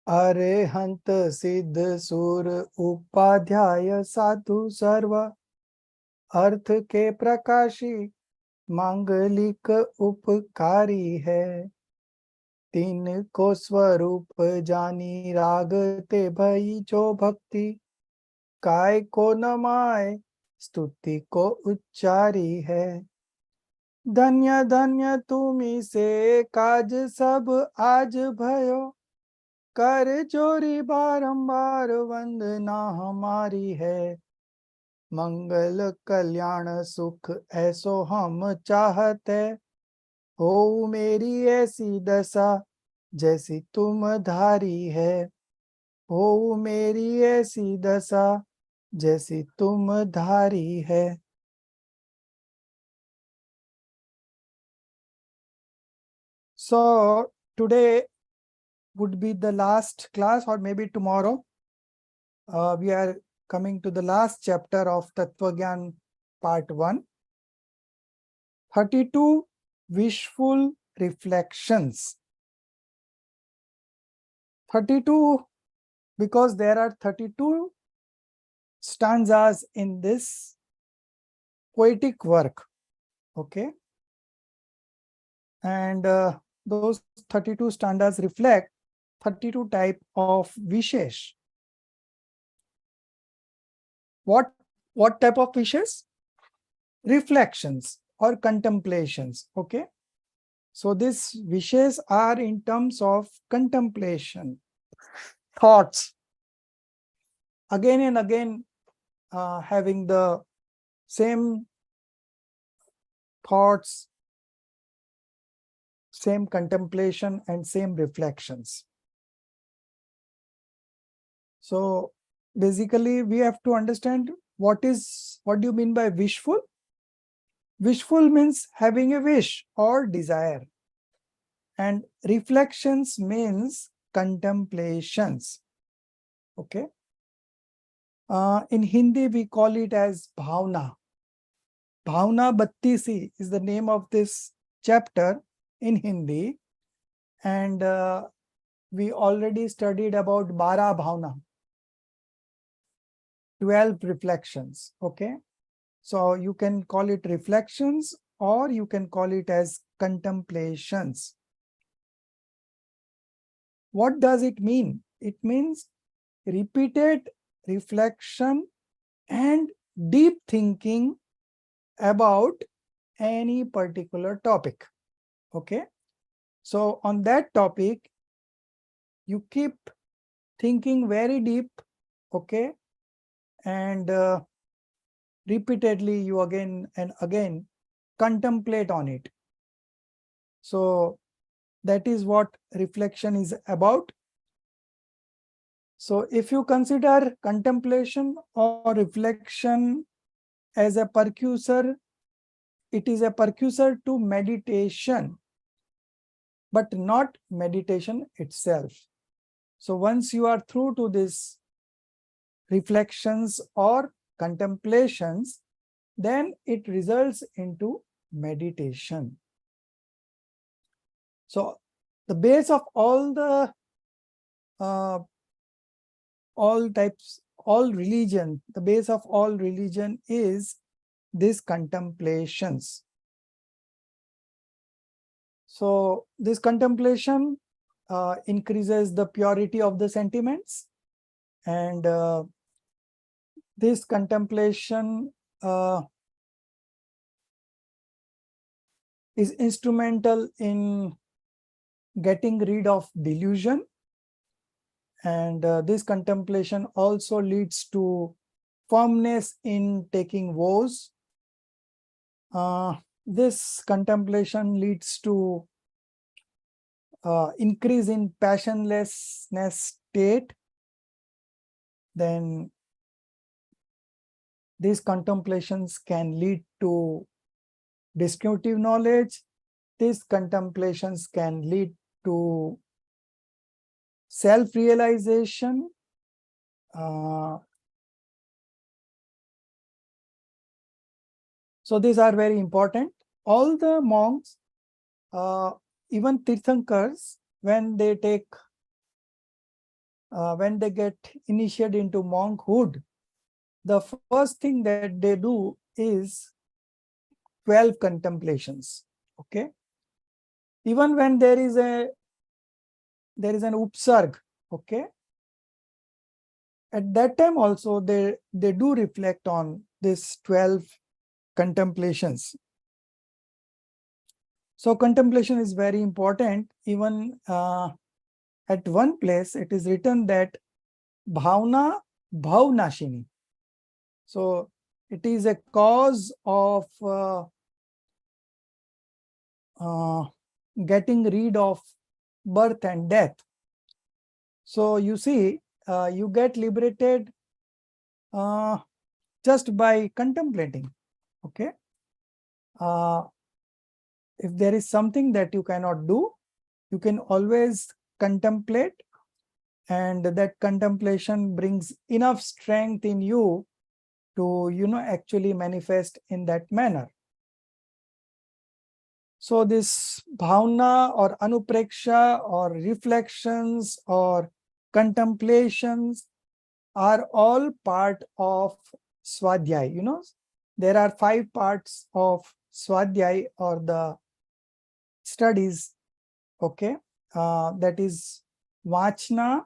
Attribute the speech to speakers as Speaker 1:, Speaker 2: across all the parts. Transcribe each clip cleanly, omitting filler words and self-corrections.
Speaker 1: अरिहंत सिद्ध सुर उपाध्याय साधु सर्व अर्थ के प्रकाशी मांगलिक उपकारी है। तीन को स्वरूप जानी राग ते भई जो भक्ति काय को नमाय स्तुति को उच्चारी है। धन्य धन्य तुम्ही से काज सब आज भयो कर जोरी बारंबार वंदना हमारी है। मंगल कल्याण सुख ऐसो हम चाहते हो मेरी ऐसी दशा जैसी तुम धारी है। हो मेरी ऐसी दशा जैसी तुम धारी है। So today would be the last class, or maybe tomorrow. We are coming to the last chapter of Tattvagyan part 1. 32 wishful reflections. 32 because there are 32 stanzas in this poetic work. Okay. And those 32 stanzas reflect 32 type of wishes. What type of wishes? Reflections or contemplations. Okay. So these wishes are in terms of contemplation, thoughts, again and again having the same thoughts, same contemplation and same reflections. So basically we have to understand what do you mean by wishful? Wishful means having a wish or desire, and reflections means contemplations. Okay. In Hindi we call it as bhavna. Bhavna Battisi is the name of this chapter in Hindi, and we already studied about Bara Bhavna, 12 reflections. Okay. So you can call it reflections or you can call it as contemplations. What does it mean? It means repeated reflection and deep thinking about any particular topic. Okay. So on that topic, you keep thinking very deep. Okay. And repeatedly you again and again contemplate on it. So that is what reflection is about. So if you consider contemplation or reflection as a precursor, it is a precursor to meditation, but not meditation itself. So once you are through to this reflections or contemplations, then it results into meditation. So the base of all the religion, the base of all religion is this contemplations. So this contemplation increases the purity of the sentiments, and this contemplation is instrumental in getting rid of delusion, and this contemplation also leads to firmness in taking vows. This contemplation leads to increase in passionlessness state. Then these contemplations can lead to descriptive knowledge. These contemplations can lead to self-realization. So these are very important. All the monks, even Tirthankars, when they take when they get initiated into monkhood, the first thing that they do is 12 contemplations. Okay. Even when there is an upsarg, okay, at that time also they do reflect on this 12 contemplations. So contemplation is very important. Even at one place it is written that bhavna bhavnashini. So it is a cause of getting rid of birth and death. So you see, you get liberated just by contemplating. Okay. If there is something that you cannot do, you can always contemplate, and that contemplation brings enough strength in you to, actually manifest in that manner. So this bhavna or anupreksha or reflections or contemplations are all part of swadhyay. There are 5 parts of swadhyay or the studies. Okay. That is vachna,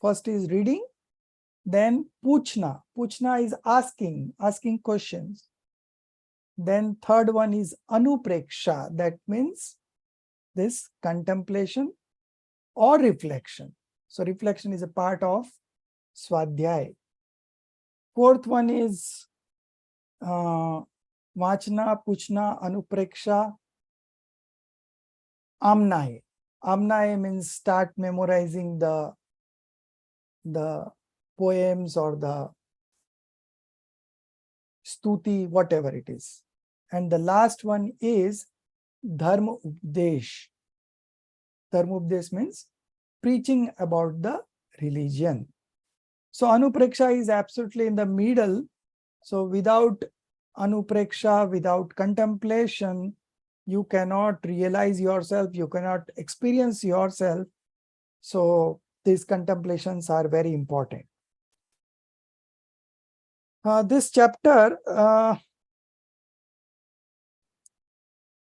Speaker 1: first is reading, then puchna. Puchna is asking questions. Then third one is anupreksha, that means this contemplation or reflection. So reflection is a part of swadhyay. Fourth one is vachna, puchna, anupreksha, amnaye. Amnaye means start memorizing the poems or the stuti, whatever it is. And the last one is dharma updesh. Dharma updesh means preaching about the religion. So anupreksha is absolutely in the middle. So without anupreksha, without contemplation, you cannot realize yourself, you cannot experience yourself. So these contemplations are very important. This chapter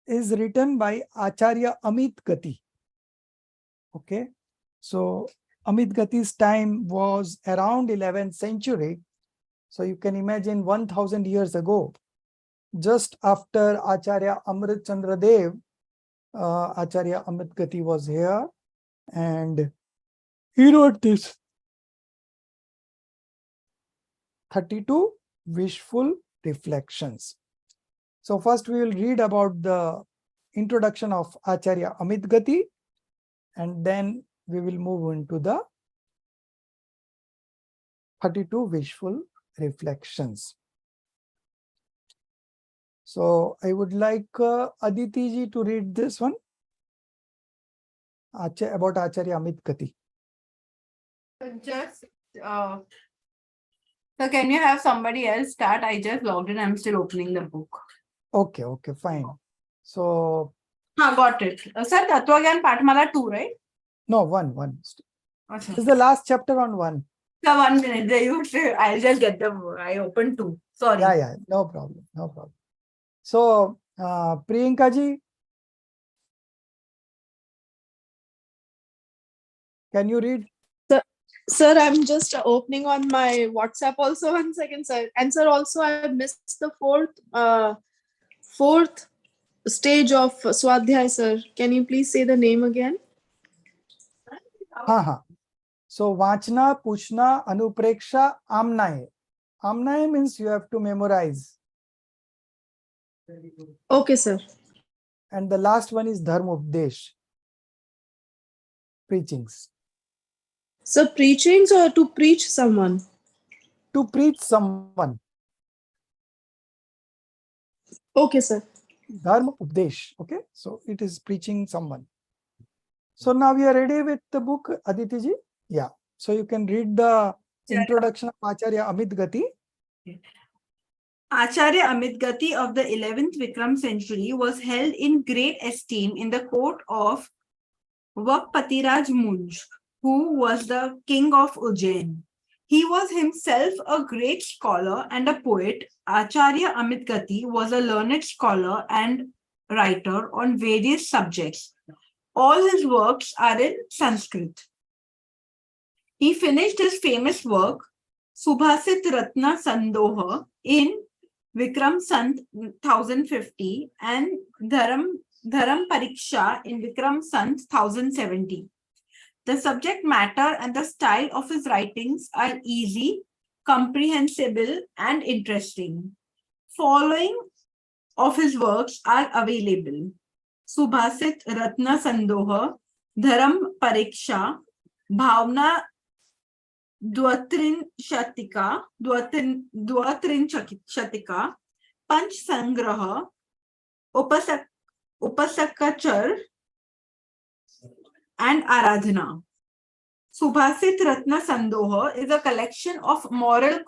Speaker 1: is written by Acharya Amit Gati. Okay, so Amit Gati's time was around 11th century. So you can imagine 1000 years ago, just after Acharya Amrit Chandra Dev, Acharya Amit Gati was here and he wrote this 32 wishful reflections. So first we will read about the introduction of Acharya Amit Gati, and then we will move into the 32 wishful reflections. So I would like Aditi ji to read this one about Acharya Amit Gati.
Speaker 2: Just so can you have somebody else start? I just logged in. I'm still opening the book.
Speaker 1: Okay, fine. So
Speaker 2: got it. Sir, Tattwagyan Pathmala 2, right?
Speaker 1: no, one.
Speaker 2: Okay.
Speaker 1: This is the last chapter on 1.
Speaker 2: So 1 minute. I'll just get the. I opened 2. Sorry.
Speaker 1: Yeah, no problem. So Priyanka ji, can you read?
Speaker 3: Sir, I'm just opening on my WhatsApp also. 1 second, sir. And sir, also I missed the fourth stage of Swadhyay, sir. Can you please say the name again?
Speaker 1: So vachna, puchna, anupreksha, amnaye. Amnaye means you have to memorize.
Speaker 3: Okay, sir.
Speaker 1: And the last one is dharma updesh, preachings.
Speaker 3: So preachings or to preach someone?
Speaker 1: To preach someone.
Speaker 3: Okay, sir.
Speaker 1: Dharma updesh. Okay, so it is preaching someone. So now we are ready with the book, Aditi ji. Yeah. So you can read the introduction of Acharya Amit Gati.
Speaker 2: Acharya Amit Gati of the 11th Vikram century was held in great esteem in the court of Vakpatiraj Munj, who was the king of Ujjain. He was himself a great scholar and a poet. Acharya Amit Gati was a learned scholar and writer on various subjects. All his works are in Sanskrit. He finished his famous work, Subhasit Ratna Sandoha, in Vikram Sant 1050 and Dharam Pariksha in Vikram Sant 1070. The subject matter and the style of his writings are easy, comprehensible, and interesting. Following of his works are available: Subhasit Ratna Sandoha, Dharam Pariksha, Bhavna Dwatrin Shatika, Panch Sangraha, Upasakachar, and Aradhana. Subhasit Ratna Sandoha is a collection of moral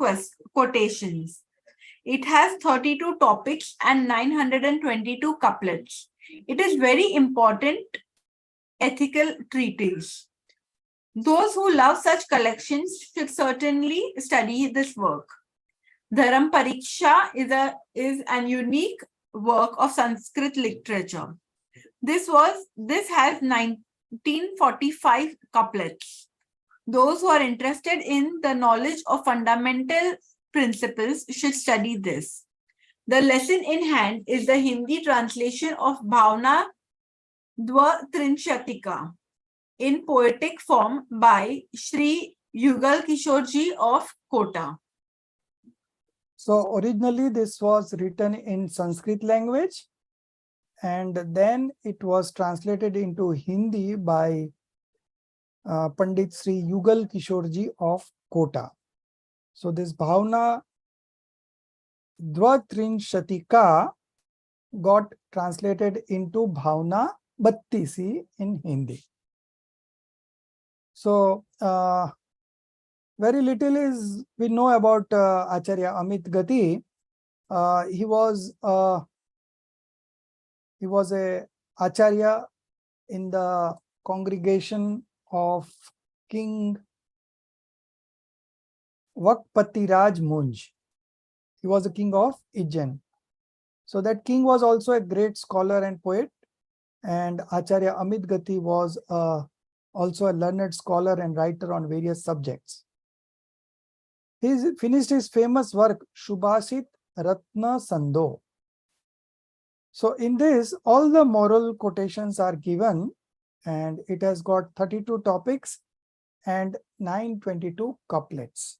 Speaker 2: quotations. It has 32 topics and 922 couplets. It is very important ethical treatise. Those who love such collections should certainly study this work. Dharam Pariksha is an unique work of Sanskrit literature. This has 1945 couplets. Those who are interested in the knowledge of fundamental principles should study this. The lesson in hand is the Hindi translation of Bhavna Dwatrinchatika in poetic form by Sri Yugal Kishorji of Kota.
Speaker 1: So originally this was written in Sanskrit language, and then it was translated into Hindi by Pandit Sri Yugal Kishorji of Kota. So this Bhavna Dwatrinchatika got translated into Bhavna Battisi in Hindi. So very little is we know about Acharya Amit Gati. He was a Acharya in the congregation of King Vakpati Raj Munj. He was a king of Ujjain. So that king was also a great scholar and poet, and Acharya Amit Gati was also a learned scholar and writer on various subjects. He finished his famous work Subhasit Ratna Sando. So in this, all the moral quotations are given, and it has got 32 topics and 922 couplets.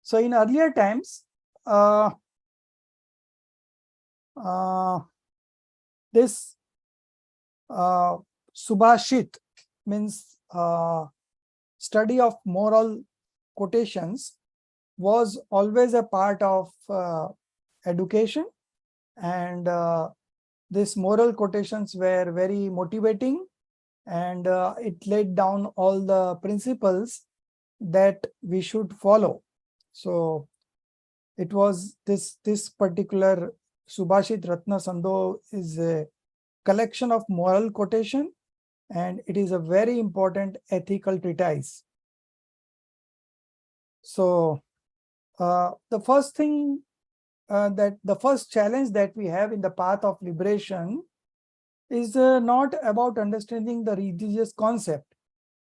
Speaker 1: So in earlier times, this Subhashit means study of moral quotations was always a part of education, and these moral quotations were very motivating, and it laid down all the principles that we should follow. So it was this particular Subhashit Ratna Sando is a collection of moral quotation, and it is a very important ethical treatise. So the first thing the first challenge that we have in the path of liberation is not about understanding the religious concept,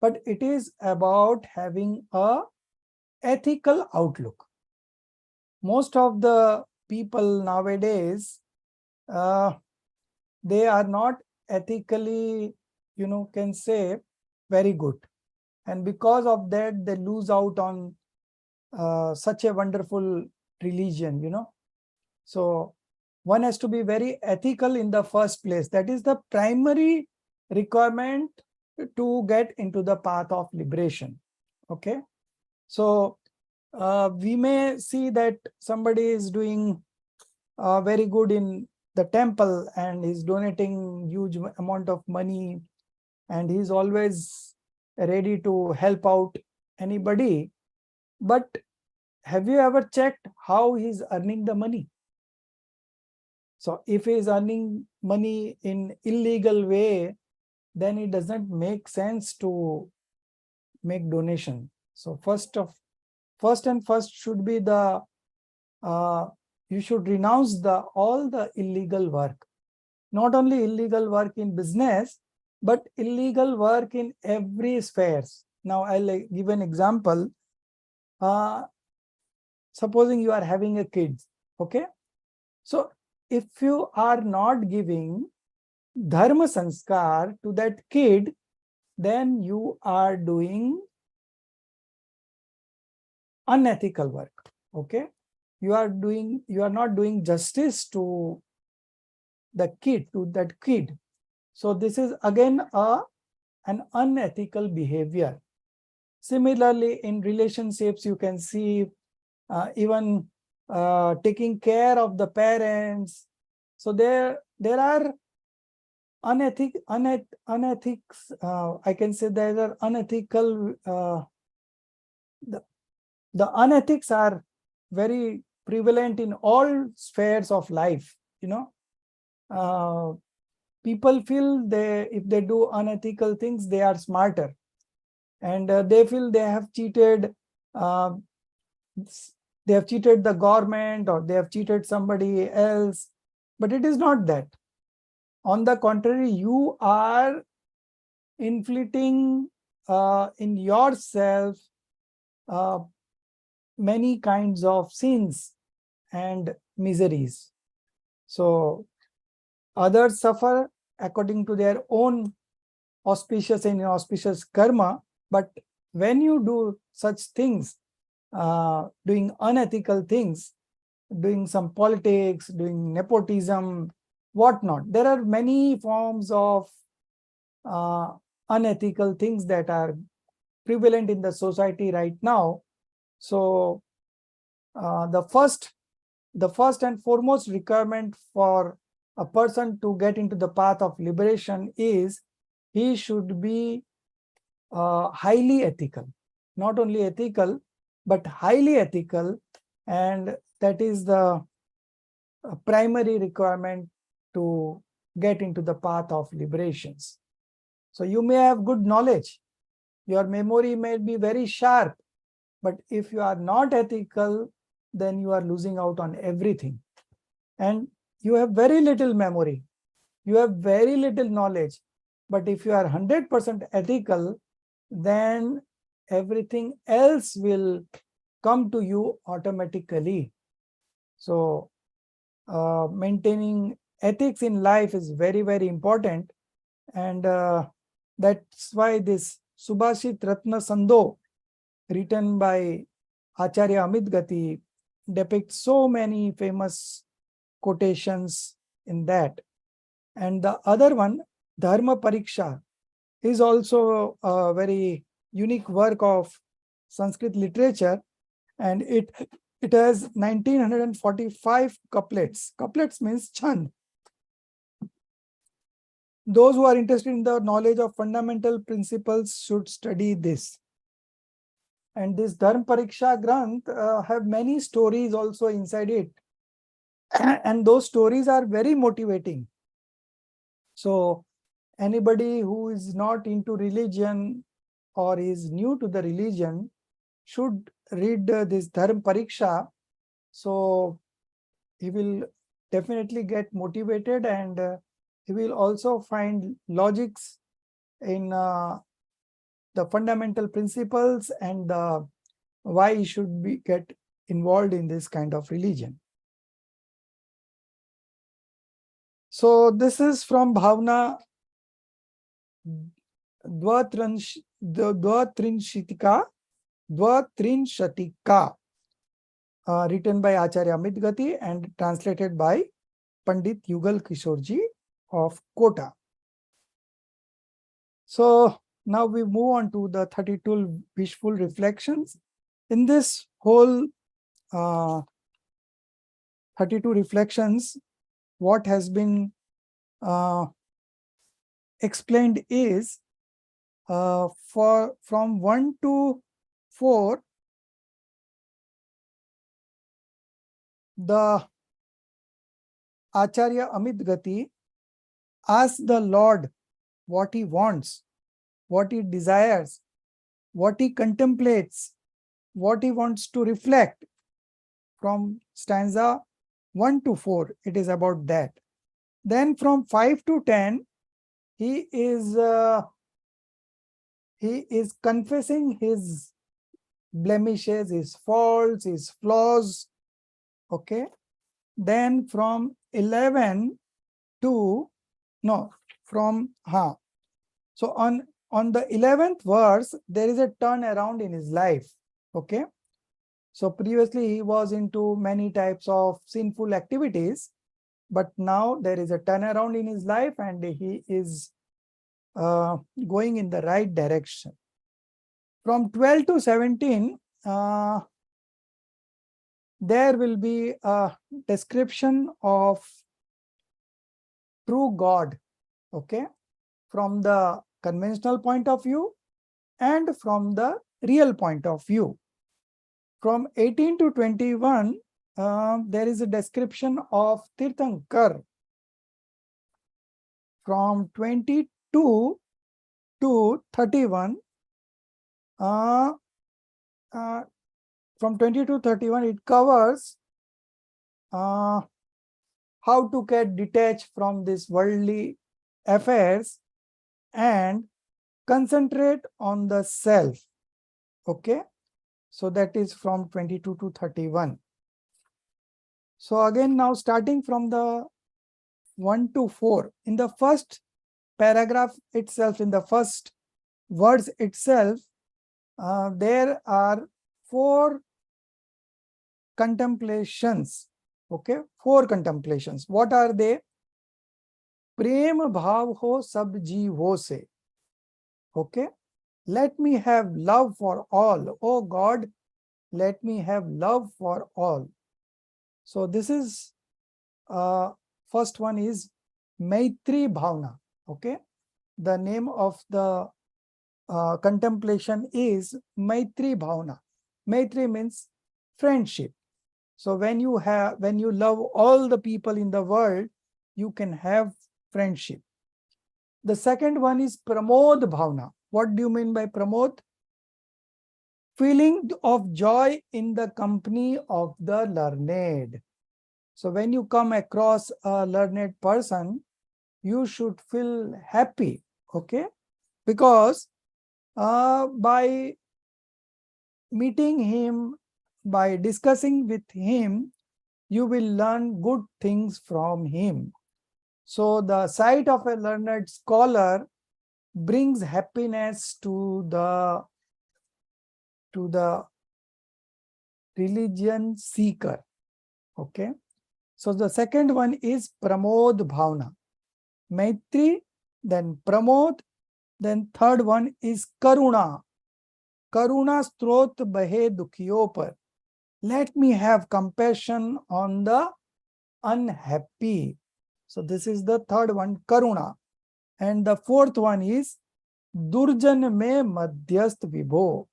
Speaker 1: but it is about having a ethical outlook. Most of the people nowadays, they are not ethically, can say very good. And because of that, they lose out on such a wonderful religion, So one has to be very ethical in the first place. That is the primary requirement to get into the path of liberation. Okay. So we may see that somebody is doing very good in the temple and is donating huge amount of money, and he's always ready to help out anybody. But have you ever checked how he's earning the money? So if he is earning money in illegal way, then it doesn't make sense to make donation. So first should be the you should renounce all the illegal work. Not only illegal work in business, but illegal work in every spheres. Now I'll give an example. Supposing you are having a kid, okay? So if you are not giving dharma sanskar to that kid, then you are doing unethical work, okay? You are not doing justice to that kid. So this is again an unethical behavior. Similarly, in relationships, you can see even taking care of the parents. So there are unethics. I can say there are unethical. The unethics are very prevalent in all spheres of life. People feel if they do unethical things, they are smarter, and they feel they have cheated. They have cheated the government, or they have cheated somebody else, but it is not that. On the contrary, you are inflicting in yourself many kinds of sins and miseries. So others suffer according to their own auspicious and inauspicious karma, but when you do such things, doing unethical things, doing some politics, doing nepotism, whatnot, there are many forms of unethical things that are prevalent in the society right now. So the first and foremost requirement for a person to get into the path of liberation is he should be highly ethical. Not only ethical, but highly ethical, and that is the primary requirement to get into the path of liberations. So you may have good knowledge, your memory may be very sharp, but if you are not ethical, then you are losing out on everything. And you have very little memory, you have very little knowledge, but if you are 100% ethical, then everything else will come to you automatically. So maintaining ethics in life is very, very important. And that's why this Subhashit Ratna Sando, written by Acharya Amit Gati, depicts so many famous quotations in that. And the other one, Dharma Pariksha, is also a very unique work of Sanskrit literature, and it has 1945 couplets. Couplets means chand. Those who are interested in the knowledge of fundamental principles should study this. And this Dharma Pariksha Granth have many stories also inside it. And those stories are very motivating. So anybody who is not into religion or is new to the religion should read this Dharma Pariksha. So he will definitely get motivated, and he will also find logics in the fundamental principles and why he should get involved in this kind of religion. So this is from Bhavna Dvatrinshika, written by Acharya Amit Gati and translated by Pandit Yugal Kishorji of Kota. So now we move on to the 32 wishful reflections. In this whole 32 reflections, what has been explained is from 1 to 4, the Acharya Amit Gati asks the Lord what he wants, what he desires, what he contemplates, what he wants to reflect. From stanza 1 to 4, it is about that. Then from 5 to 10, he is confessing his blemishes, his faults, his flaws. Okay. Then from 11 to so on the 11th verse, there is a turn around in his life. Okay. So previously he was into many types of sinful activities, but now there is a turnaround in his life and he is going in the right direction. From 12 to 17, there will be a description of true God, okay, from the conventional point of view and from the real point of view. From 18 to 21, there is a description of Tirthankar. From 22 to 31, from 20 to 31, it covers how to get detached from these worldly affairs and concentrate on the self. Okay. So that is from 22 to 31. So again, now starting from the 1 to 4, in the first paragraph itself, in the first words itself, there are 4 contemplations. Okay, 4 contemplations. What are they? Prem bhav ho sab jeevo se. Okay, let me have love for all. Oh God, let me have love for all. So this is first one is Maitri Bhavna. Okay, the name of the contemplation is Maitri Bhavna. Maitri means friendship. So when you love all the people in the world, you can have friendship. The second one is Pramod Bhavna. What do you mean by Pramod? Feeling of joy in the company of the learned. So when you come across a learned person, you should feel happy, okay? Because by meeting him, by discussing with him, you will learn good things from him. So the sight of a learned scholar brings happiness to the religion seeker. Okay. So the second one is Pramod Bhavna. Maitri, then Pramod, then third one is Karuna. Karuna strot bahe dukhiyo par. Let me have compassion on the unhappy. So this is the third one, Karuna. And the fourth one is Durjan me madhyast vibho.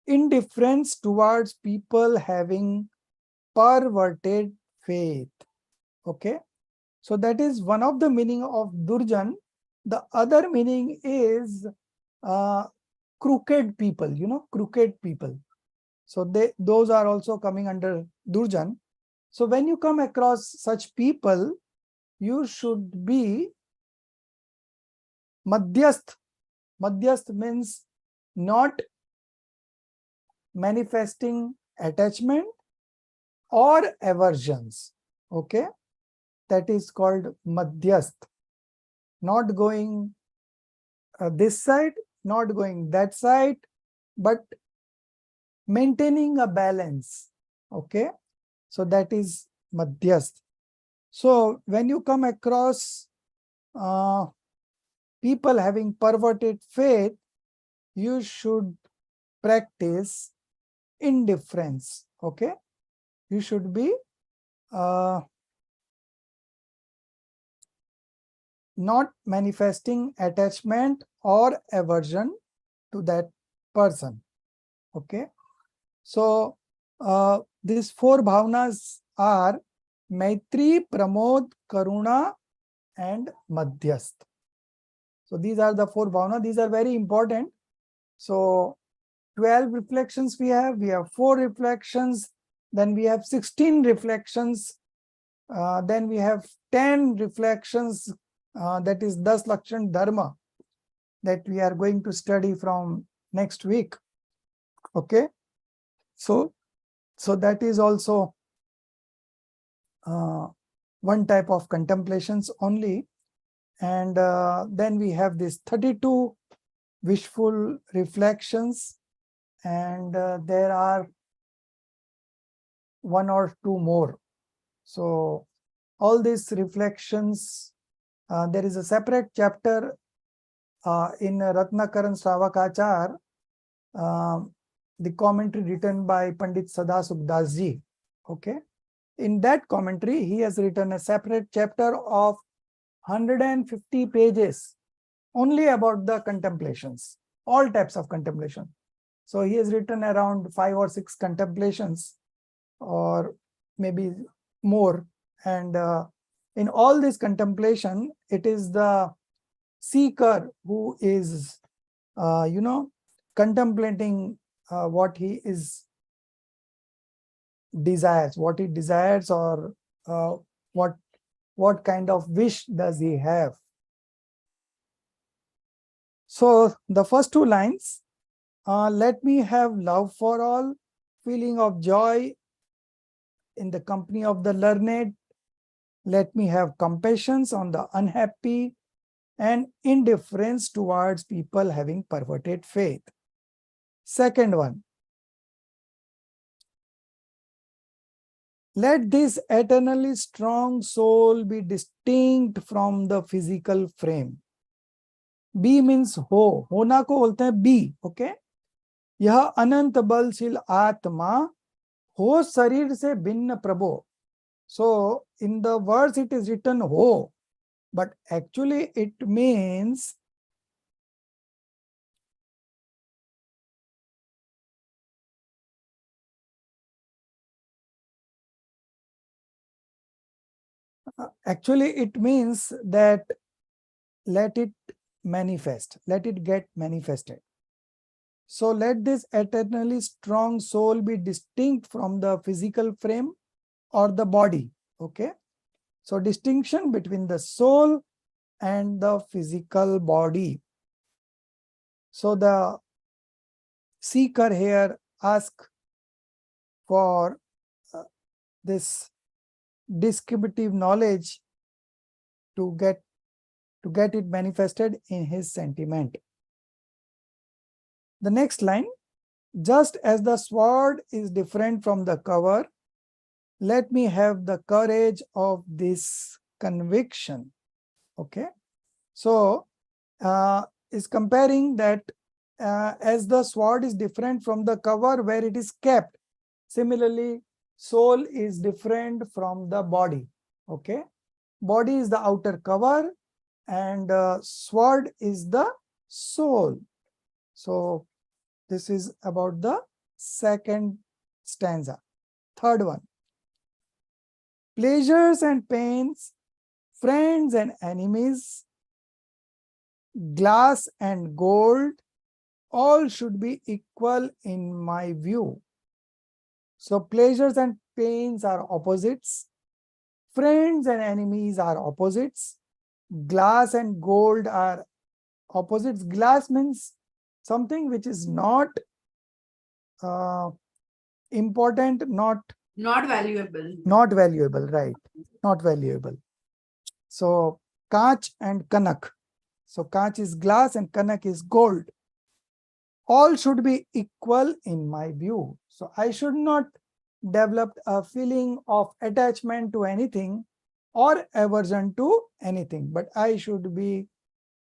Speaker 1: Indifference towards people having perverted faith. Okay. So that is one of the meaning of Durjan. The other meaning is crooked people, crooked people. So those are also coming under Durjan. So when you come across such people, you should be madhyasth. Madhyasth means not manifesting attachment or aversions. Okay, that is called madhyasth. Not going this side, not going that side, but maintaining a balance. Okay, so that is madhyasth. So when you come across people having perverted faith, you should practice indifference. Okay, you should be not manifesting attachment or aversion to that person. Okay, so these 4 bhavnas are Maitri, Pramod, Karuna and Madhyasth. So these are the 4 bhavana. These are very important. So 12 reflections we have 4 reflections, then we have 16 reflections, then we have 10 reflections, that is 10 Lakshan Dharma, that we are going to study from next week. Okay, so that is also one type of contemplations only. And then we have this 32 wishful reflections, and there are 1 or 2 more. So all these reflections, there is a separate chapter in Ratnakaran Sravakachar, the commentary written by Pandit Sada Sukdas ji. Okay, in that commentary he has written a separate chapter of 150 pages only about the contemplations, all types of contemplation. So he has written around 5 or 6 contemplations, or maybe more. And in all this contemplation, it is the seeker who is, contemplating what he desires, or what kind of wish does he have. So the first 2 lines, let me have love for all, feeling of joy in the company of the learned, let me have compassion on the unhappy, and indifference towards people having perverted faith. Second one, let this eternally strong soul be distinct from the physical frame. Be means होना को बोलते हैं B. Okay, यह अनंत बलशील आत्मा हो शरीर से भिन्न प्रभो. So in the words it is written हो, but actually it means that let it manifest, let it get manifested. So let this eternally strong soul be distinct from the physical frame or the body. Okay, so distinction between the soul and the physical body. So the seeker here asks for this descriptive knowledge to get it manifested in his sentiment. The next line, just as the sword is different from the cover, let me have the courage of this conviction. Okay, so is comparing that as the sword is different from the cover where it is kept, similarly soul is different from the body. Okay, body is the outer cover and sword is the soul. So this is about the second stanza. Third one, pleasures and pains, friends and enemies, glass and gold, all should be equal in my view. So pleasures and pains are opposites, friends and enemies are opposites, glass and gold are opposites. Glass means something which is not important, not valuable, right? Not valuable. So kaach and kanak. So kaach is glass and kanak is gold. All should be equal in my view. So I should not develop a feeling of attachment to anything or aversion to anything, but I should be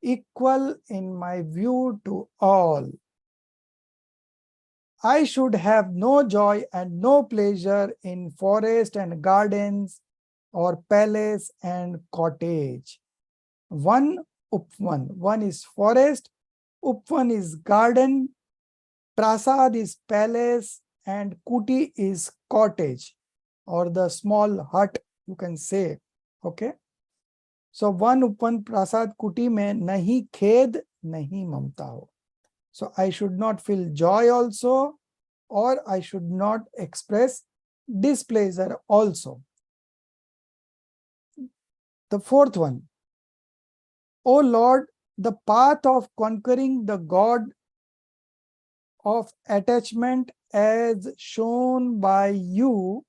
Speaker 1: equal in my view to all. I should have no joy and no pleasure in forest and gardens or palace and cottage. One upvan, one is forest, upvan is garden, prasad is palace, and kuti is cottage or the small hut, you can say. Okay, So one Uppan Prasad Kuti mein nahi khed, nahi mamta ho. So I should not feel joy also, or I should not express displeasure also. The fourth one, O Lord, the path of conquering the God of attachment as shown by you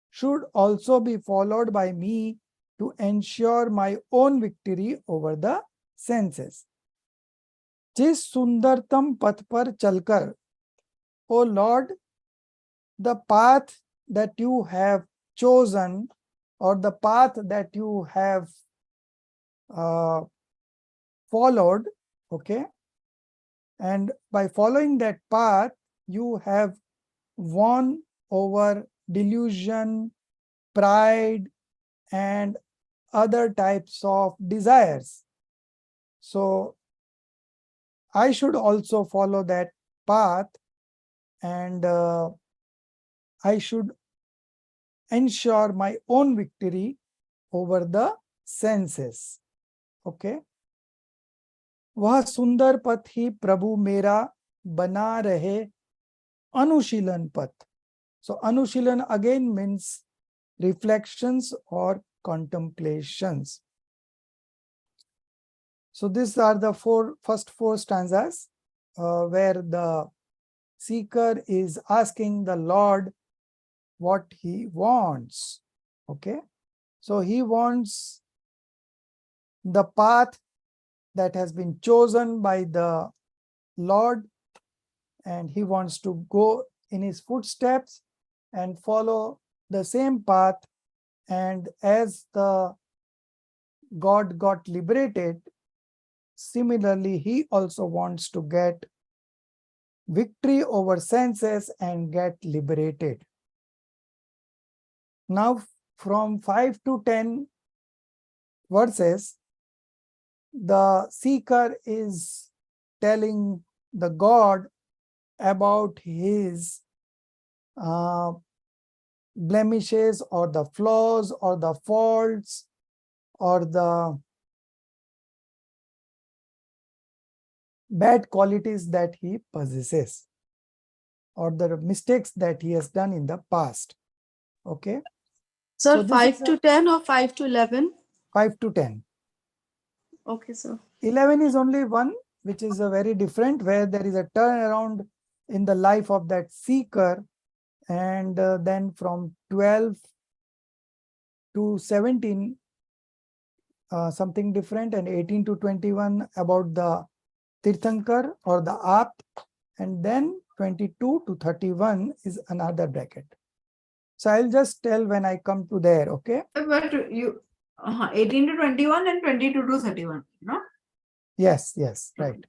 Speaker 1: should also be followed by me to ensure my own victory over the senses. जिस सुंदरतम पथ पर चलकर, O Lord, the path that you have chosen, or the path that you have followed, okay, and by following that path, you have won over delusion, pride, and other types of desires. So I should also follow that path, and I should ensure my own victory over the senses. Okay. वह सुंदर पथ ही प्रभु मेरा बना रहे अनुशीलन पथ. So Anushilan again means reflections or contemplations. So these are the first four stanzas where the seeker is asking the Lord what he wants. Okay, so he wants the path that has been chosen by the Lord, and he wants to go in his footsteps and follow the same path. And as the God got liberated, similarly he also wants to get victory over senses and get liberated. Now from 5 to 10 verses, the seeker is telling the God about his blemishes or the flaws or the faults or the bad qualities that he possesses or the mistakes that he has done in the past. Okay.
Speaker 3: Sir,
Speaker 1: So this
Speaker 3: 5
Speaker 1: is
Speaker 3: to 10 or 5 to 11?
Speaker 1: 5 to 10.
Speaker 3: Okay, sir.
Speaker 1: 11 is only one, which is a very different, where there is a turnaround in the life of that seeker, and then from 12 to 17 something different, and 18 to 21 about the Tirthankar or the Apt, and then 22 to 31 is another bracket. So I'll just tell when I come to there, okay?
Speaker 2: But you 18 to 21 and 22 to 31, no?
Speaker 1: Yes, right.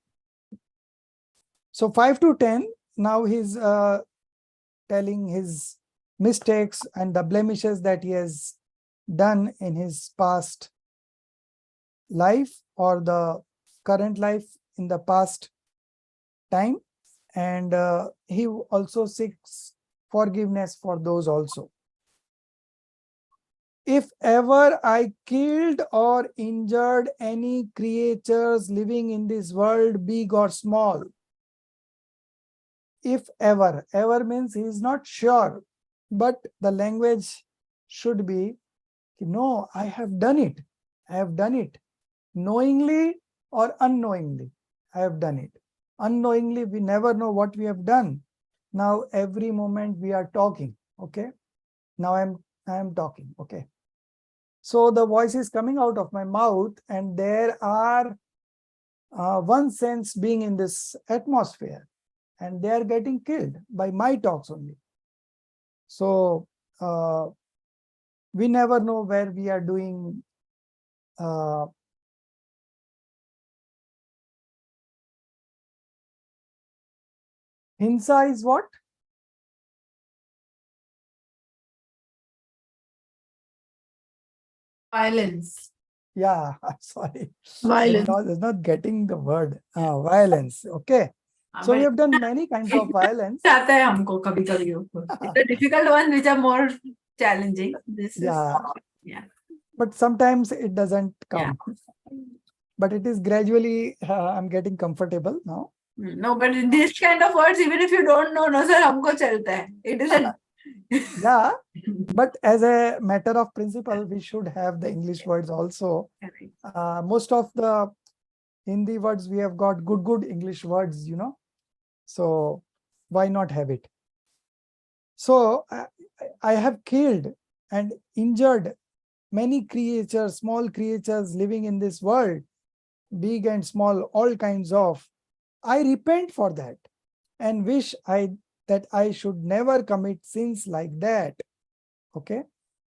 Speaker 1: So 5 to 10, now he's telling his mistakes and the blemishes that he has done in his past life or the current life in the past time, and he also seeks forgiveness for those also. If ever I killed or injured any creatures living in this world, big or small, if ever, ever means he is not sure, but the language should be, no, I have done it. I have done it. Knowingly or unknowingly, I have done it. Unknowingly, we never know what we have done. Now, every moment we are talking, okay? Now I am talking, okay? So the voice is coming out of my mouth, and there are one sense being in this atmosphere, and they are getting killed by my talks only. So we never know where we are doing hinsa is what?
Speaker 2: Violence.
Speaker 1: Yeah, sorry.
Speaker 3: Violence.
Speaker 1: I was not getting the word. Violence. Okay. So we have done many kinds of violence.
Speaker 2: आता है हमको कभी-कभी. It's a difficult one which are more challenging. This
Speaker 1: Yeah.
Speaker 2: is
Speaker 1: but sometimes it doesn't
Speaker 2: Yeah.
Speaker 1: come. But it is gradually, I'm getting comfortable now.
Speaker 2: No, but in this kind of words, even if you don't know, no sir, humko chalta hai. It is a
Speaker 1: Yeah, but as a matter of principle, we should have the English words also. Most of the Hindi words, we have got good English words, so why not have it? So I have killed and injured many creatures, small creatures living in this world, big and small, all kinds of. I repent for that and wish that I should never commit sins like that. Okay.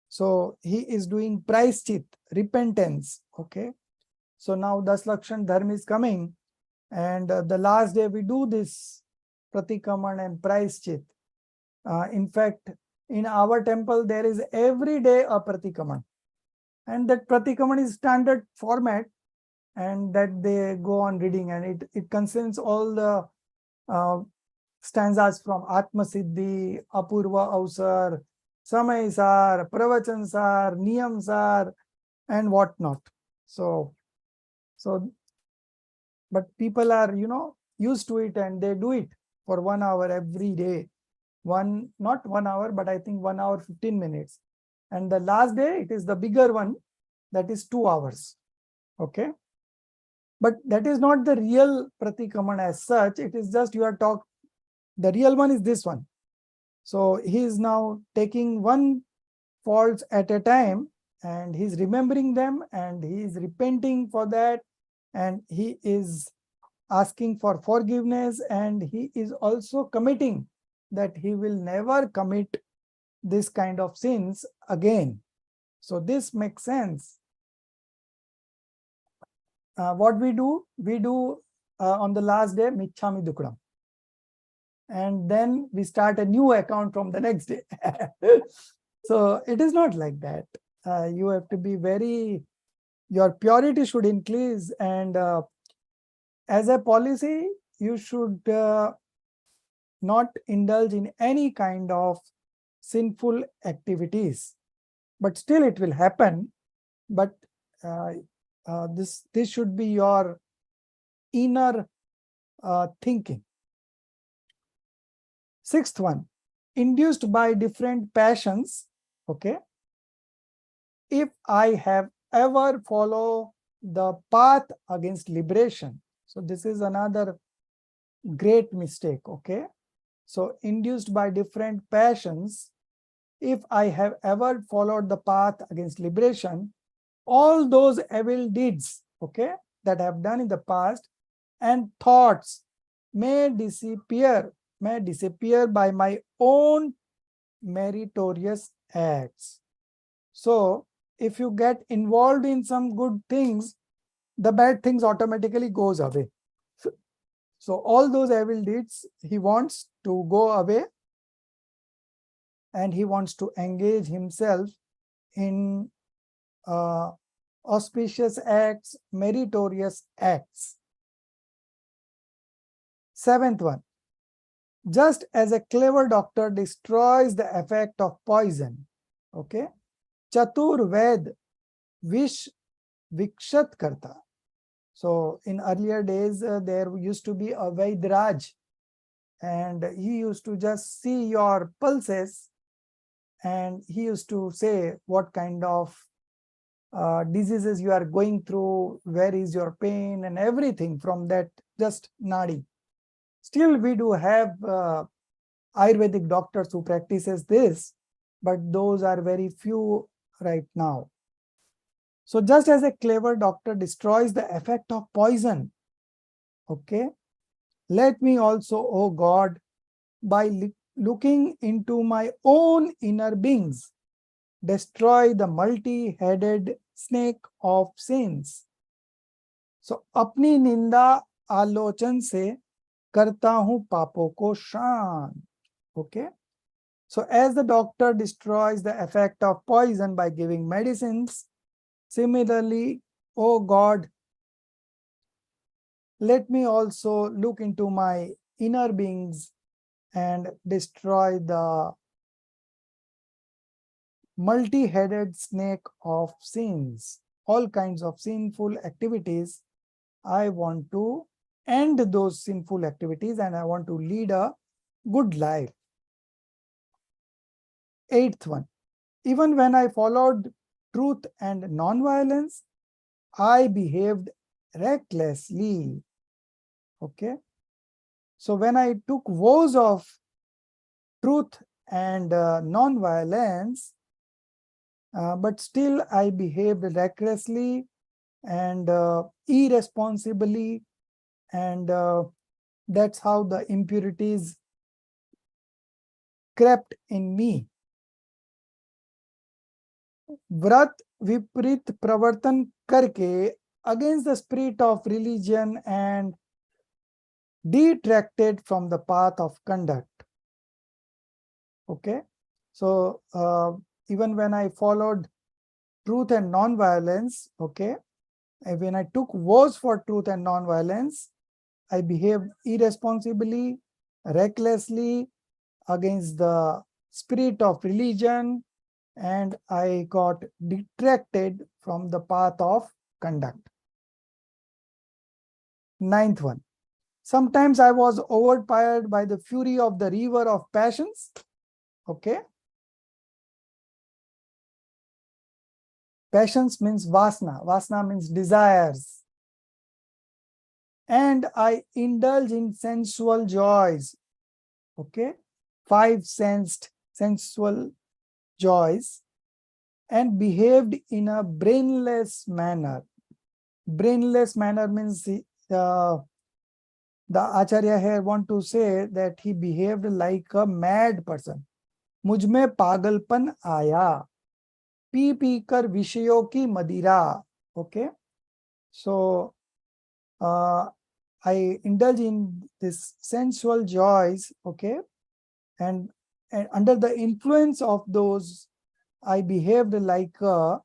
Speaker 1: So he is doing praischit, repentance. Okay. So now Das Lakshan Dharma is coming, and the last day we do this Pratikaman and praischit. In fact, in our temple, there is every day a Pratikaman. And that Pratikaman is standard format, and that they go on reading, and it contains all the stanzas from Atma Siddhi, Apurva Avsar, Samay Sar, Pravachan Sar, Niyam Sar, and whatnot. So, but people are, used to it, and they do it for 1 hour every day. Not 1 hour, but I think 1 hour, 15 minutes. And the last day, it is the bigger one, that is 2 hours. Okay. But that is not the real Pratikaman as such. It is just the real one is this one. So he is now taking one faults at a time, and he's remembering them, and he is repenting for that, and he is asking for forgiveness, and he is also committing that he will never commit this kind of sins again. So this makes sense. What we do on the last day, Michhami Dukram. And then we start a new account from the next day. So it is not like that. You have to be your purity should increase, and as a policy, you should not indulge in any kind of sinful activities. But still it will happen. But this should be your inner thinking. Sixth one, induced by different passions. Okay. If I have ever followed the path against liberation. So this is another great mistake. Okay. So induced by different passions, if I have ever followed the path against liberation, all those evil deeds, okay, that I have done in the past and thoughts may disappear by my own meritorious acts. So if you get involved in some good things, the bad things automatically goes away. So all those evil deeds, he wants to go away, and he wants to engage himself in auspicious acts, meritorious acts. Seventh one, just as a clever doctor destroys the effect of poison, okay, Chatur Ved Vish Vikshat Karta. So in earlier days, there used to be a Vaidraj, and he used to just see your pulses, and he used to say what kind of diseases you are going through, where is your pain, and everything from that just nadi. Still, we do have Ayurvedic doctors who practices this, but those are very few right now. So just as a clever doctor destroys the effect of poison, okay, let me also, oh God, by looking into my own inner beings, destroy the multi-headed snake of sins. So अपनी निंदा आलोचन से करता हूं पापों को शांत. Okay. So as the doctor destroys the effect of poison by giving medicines, similarly, oh God, let me also look into my inner beings and destroy the multi-headed snake of sins, all kinds of sinful activities. I want to end those sinful activities and I want to lead a good life. Eighth one, even when I followed truth and non-violence, I behaved recklessly. Okay. So when I took vows of truth and non-violence, but still I behaved recklessly and irresponsibly, and that's how the impurities crept in me. व्रत विपरीत प्रवर्तन करके against the spirit of religion and detracted from the path of conduct. Okay, so even when I followed truth and non-violence, okay, and when I took vows for truth and non-violence, I behaved irresponsibly, recklessly against the spirit of religion, and I got detracted from the path of conduct. Ninth one, sometimes I was overpowered by the fury of the river of passions. Okay. Passions means vasana. Vasana means desires. And I indulge in sensual joys. Okay. Five sensed sensual joys and behaved in a brainless manner. Brainless manner means the Acharya here want to say that he behaved like a mad person. मुझ में पागलपन आया, P P कर विषयों की मदिरा. Okay, so I indulge in this sensual joys. Okay, and under the influence of those, I behaved like a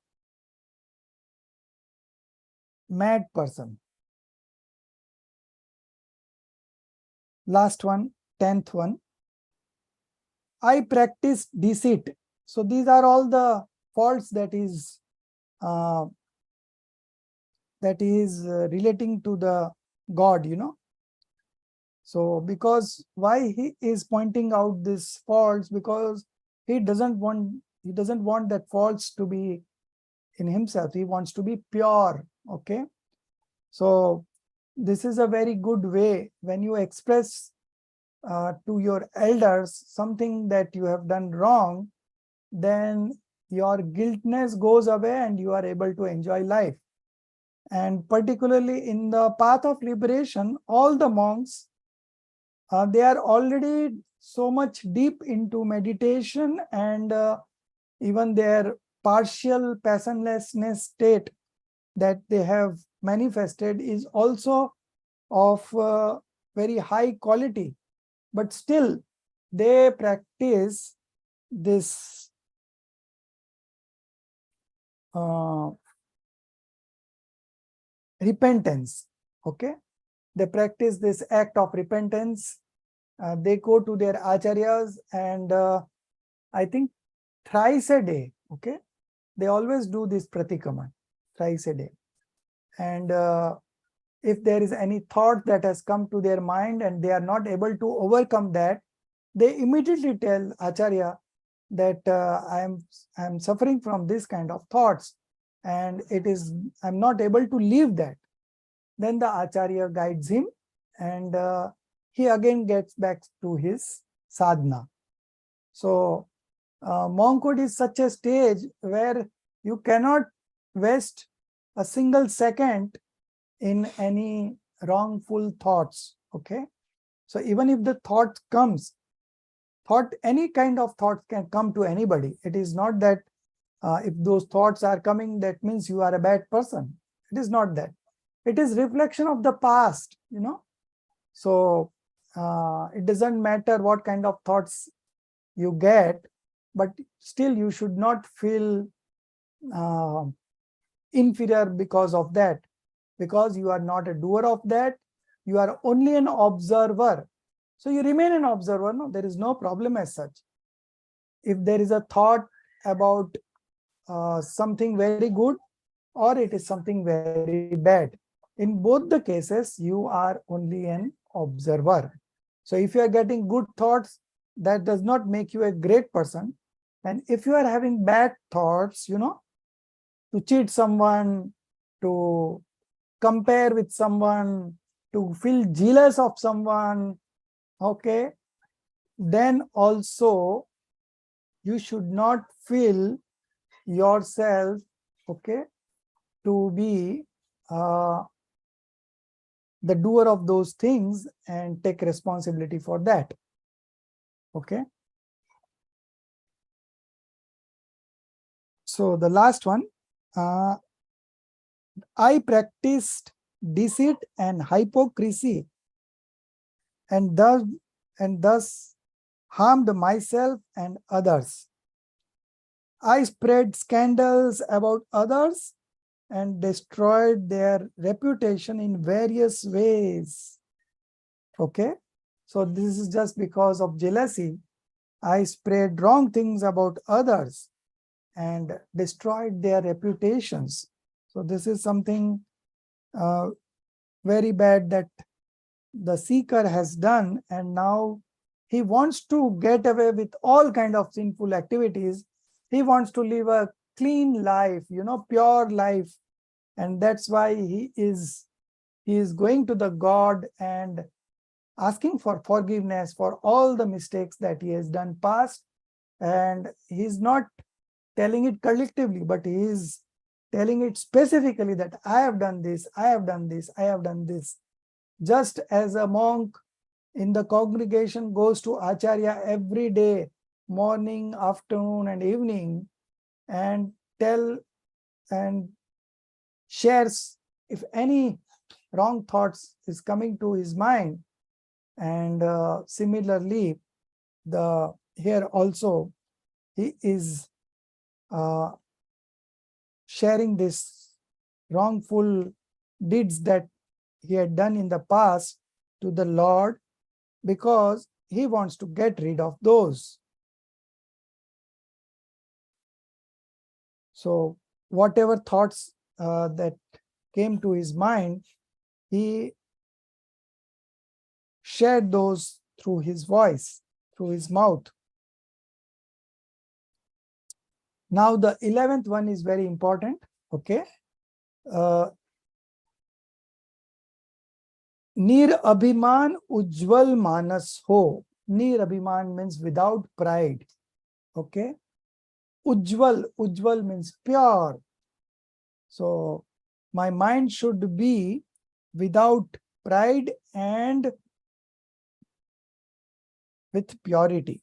Speaker 1: mad person. Last one, 10th one. I practice deceit. So these are all the faults that is relating to the God, you know. So because why he is pointing out these faults? Because he doesn't want that faults to be in himself. He wants to be pure. Okay. So this is a very good way when you express to your elders something that you have done wrong, then your guiltness goes away and you are able to enjoy life. And particularly in the path of liberation, all the monks, they are already so much deep into meditation, and even their partial passionlessness state that they have manifested is also of very high quality. But still, they practice this repentance. Okay, they practice this act of repentance. They go to their acharyas, and I think thrice a day. Okay, they always do this pratikrama thrice a day. And if there is any thought that has come to their mind and they are not able to overcome that, they immediately tell Acharya that I am suffering from this kind of thoughts, and I'm not able to leave that. Then the Acharya guides him, and he again gets back to his sadhana. So monkhood is such a stage where you cannot waste a single second in any wrongful thoughts. Okay, so even if the thought comes, any kind of thought can come to anybody. It is not that if those thoughts are coming, that means you are a bad person. It is not that. It is reflection of the past, you know. So it doesn't matter what kind of thoughts you get, but still you should not feel inferior because of that, because you are not a doer of that. You are only an observer. So you remain an observer. No, there is no problem as such. If there is a thought about something very good, or it is something very bad. In both the cases, you are only an observer. So if you are getting good thoughts, that does not make you a great person. And if you are having bad thoughts, to cheat someone, to compare with someone, to feel jealous of someone, okay, then also you should not feel yourself, okay, to be the doer of those things and take responsibility for that. Okay. So the last one, I practiced deceit and hypocrisy, and thus harmed myself and others. I spread scandals about others and destroyed their reputation in various ways. Okay, so this is just because of jealousy. I spread wrong things about others and destroyed their reputations. So this is something very bad that the seeker has done, and now he wants to get away with all kind of sinful activities. He wants to live a clean life, pure life, and that's why he is going to the God and asking for forgiveness for all the mistakes that he has done past. And he's not telling it collectively, but he is telling it specifically that I have done this, I have done this, I have done this. Just as a monk in the congregation goes to Acharya every day, morning, afternoon, and evening, and tell and shares if any wrong thoughts is coming to his mind. And similarly, here also he is sharing this wrongful deeds that he had done in the past to the Lord, because he wants to get rid of those. So whatever thoughts that came to his mind, he shared those through his voice, through his mouth. Now the 11th one is very important. Okay. Nir Abhiman Ujjwal Manas Ho. Nir Abhiman means without pride. Okay. Ujjwal means pure. So my mind should be without pride and with purity.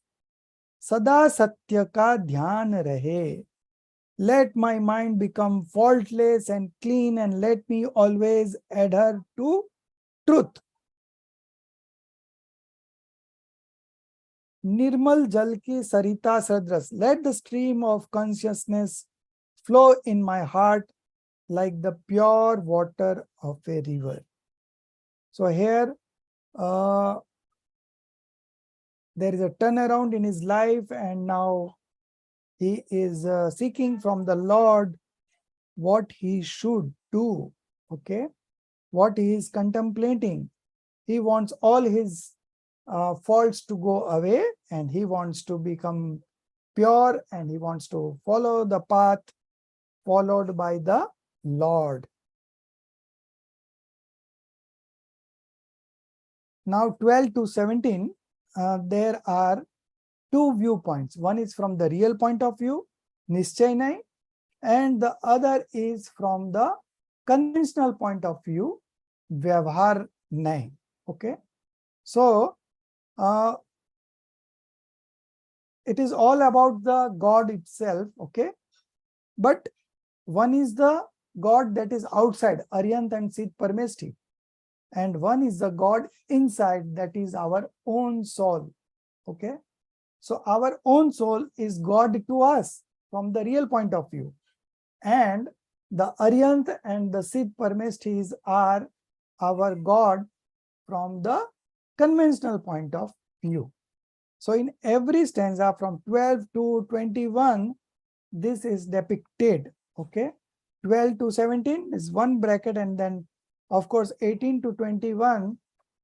Speaker 1: Sada Satya ka dhyan rahe. Let my mind become faultless and clean, and let me always adhere to truth. Nirmal jal ki sarita sadras. Let the stream of consciousness flow in my heart like the pure water of a river. So here there is a turnaround in his life, and now he is seeking from the Lord what he should do. Okay, what he is contemplating. He wants all his faults to go away, and he wants to become pure, and he wants to follow the path followed by the Lord. Now 12 to 17, there are two viewpoints. One is from the real point of view, Nischay Nahi, and the other is from the conventional point of view, Vyavhar Nahi. Okay, so it is all about the God itself. Okay, but one is the God that is outside, Aryant and Sit Parmeshti, and one is the God inside, that is our own soul. Okay, so our own soul is God to us from the real point of view, and the Aryant and the Sit Parmeshtis are our God from the conventional point of view. So in every stanza from 12 to 21, this is depicted. Okay, 12 to 17 is one bracket, and then of course 18 to 21,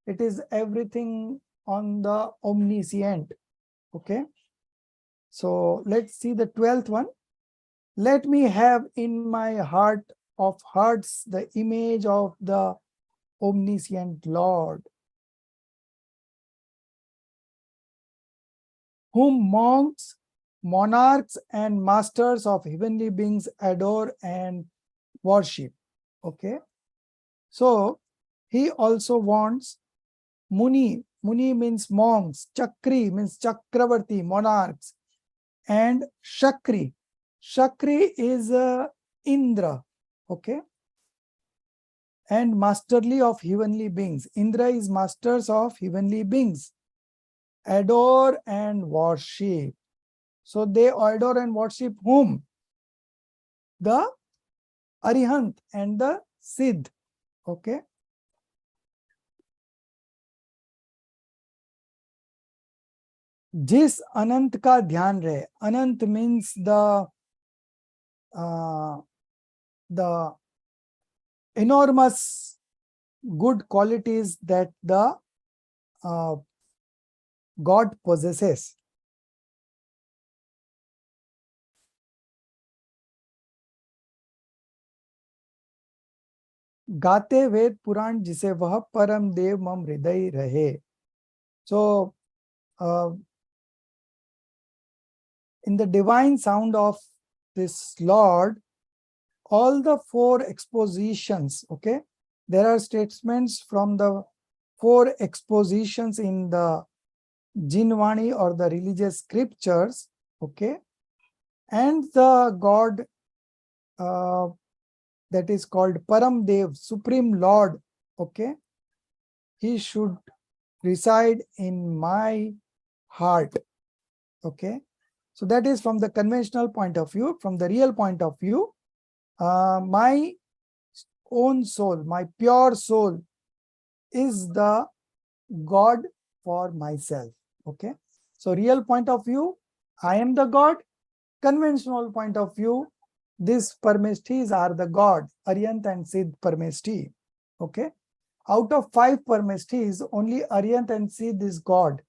Speaker 1: it is everything on the omniscient. Okay, so let's see the 12th one. Let me have in my heart of hearts the image of the omniscient Lord, whom monks, monarchs, and masters of heavenly beings adore and worship. Okay, so he also wants Muni. Muni means monks, Chakri means Chakravarti, monarchs, and Shakri. Shakri is Indra. Okay, and masterly of heavenly beings. Indra is masters of heavenly beings. Adore and worship. So they adore and worship whom? The Arihant and the Siddh. Okay. जिस अनंत का ध्यान रहे, अनंत means the enormous good qualities that the God possesses. गाते वेद पुराण जिसे वह परम देव मम हृदय रहे. So in the divine sound of this Lord, all the four expositions, okay, there are statements from the four expositions in the Jinvani or the religious scriptures, okay, and the God that is called Param Dev, Supreme Lord, okay, he should reside in my heart. Okay, so that is from the conventional point of view. From the real point of view, my own soul, my pure soul is the God for myself. Okay, so real point of view, I am the God. Conventional point of view, these Parmeshthis are the God, Aryant and Siddh Parmeshthi. Okay, out of 5 Parmeshthis, only Aryant and Siddh is God.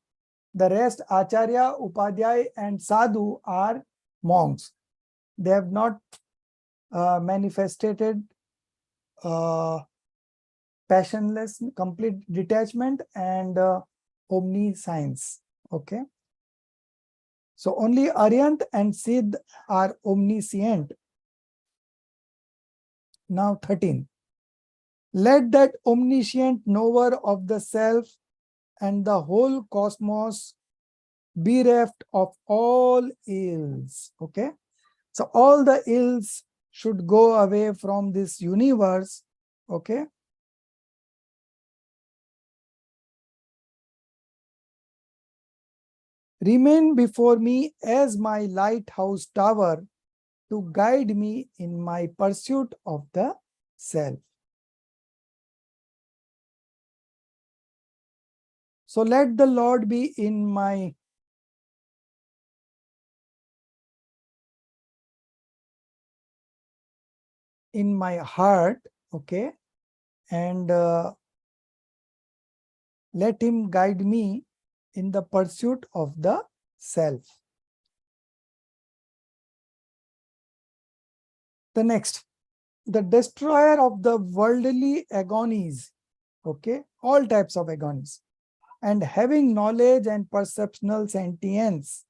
Speaker 1: The rest, Acharya, Upadhyay, and Sadhu are monks. They have not manifested passionless, complete detachment and omniscience. Okay. So only Aryant and Siddh are omniscient. Now 13. Let that omniscient knower of the self and the whole cosmos bereft of all ills. Okay. So all the ills should go away from this universe. Okay. Remain before me as my lighthouse tower to guide me in my pursuit of the self. So let the Lord be in my heart, okay, and let him guide me in the pursuit of the self. The next, the destroyer of the worldly agonies, okay, all types of agonies, and having knowledge and perceptional sentience.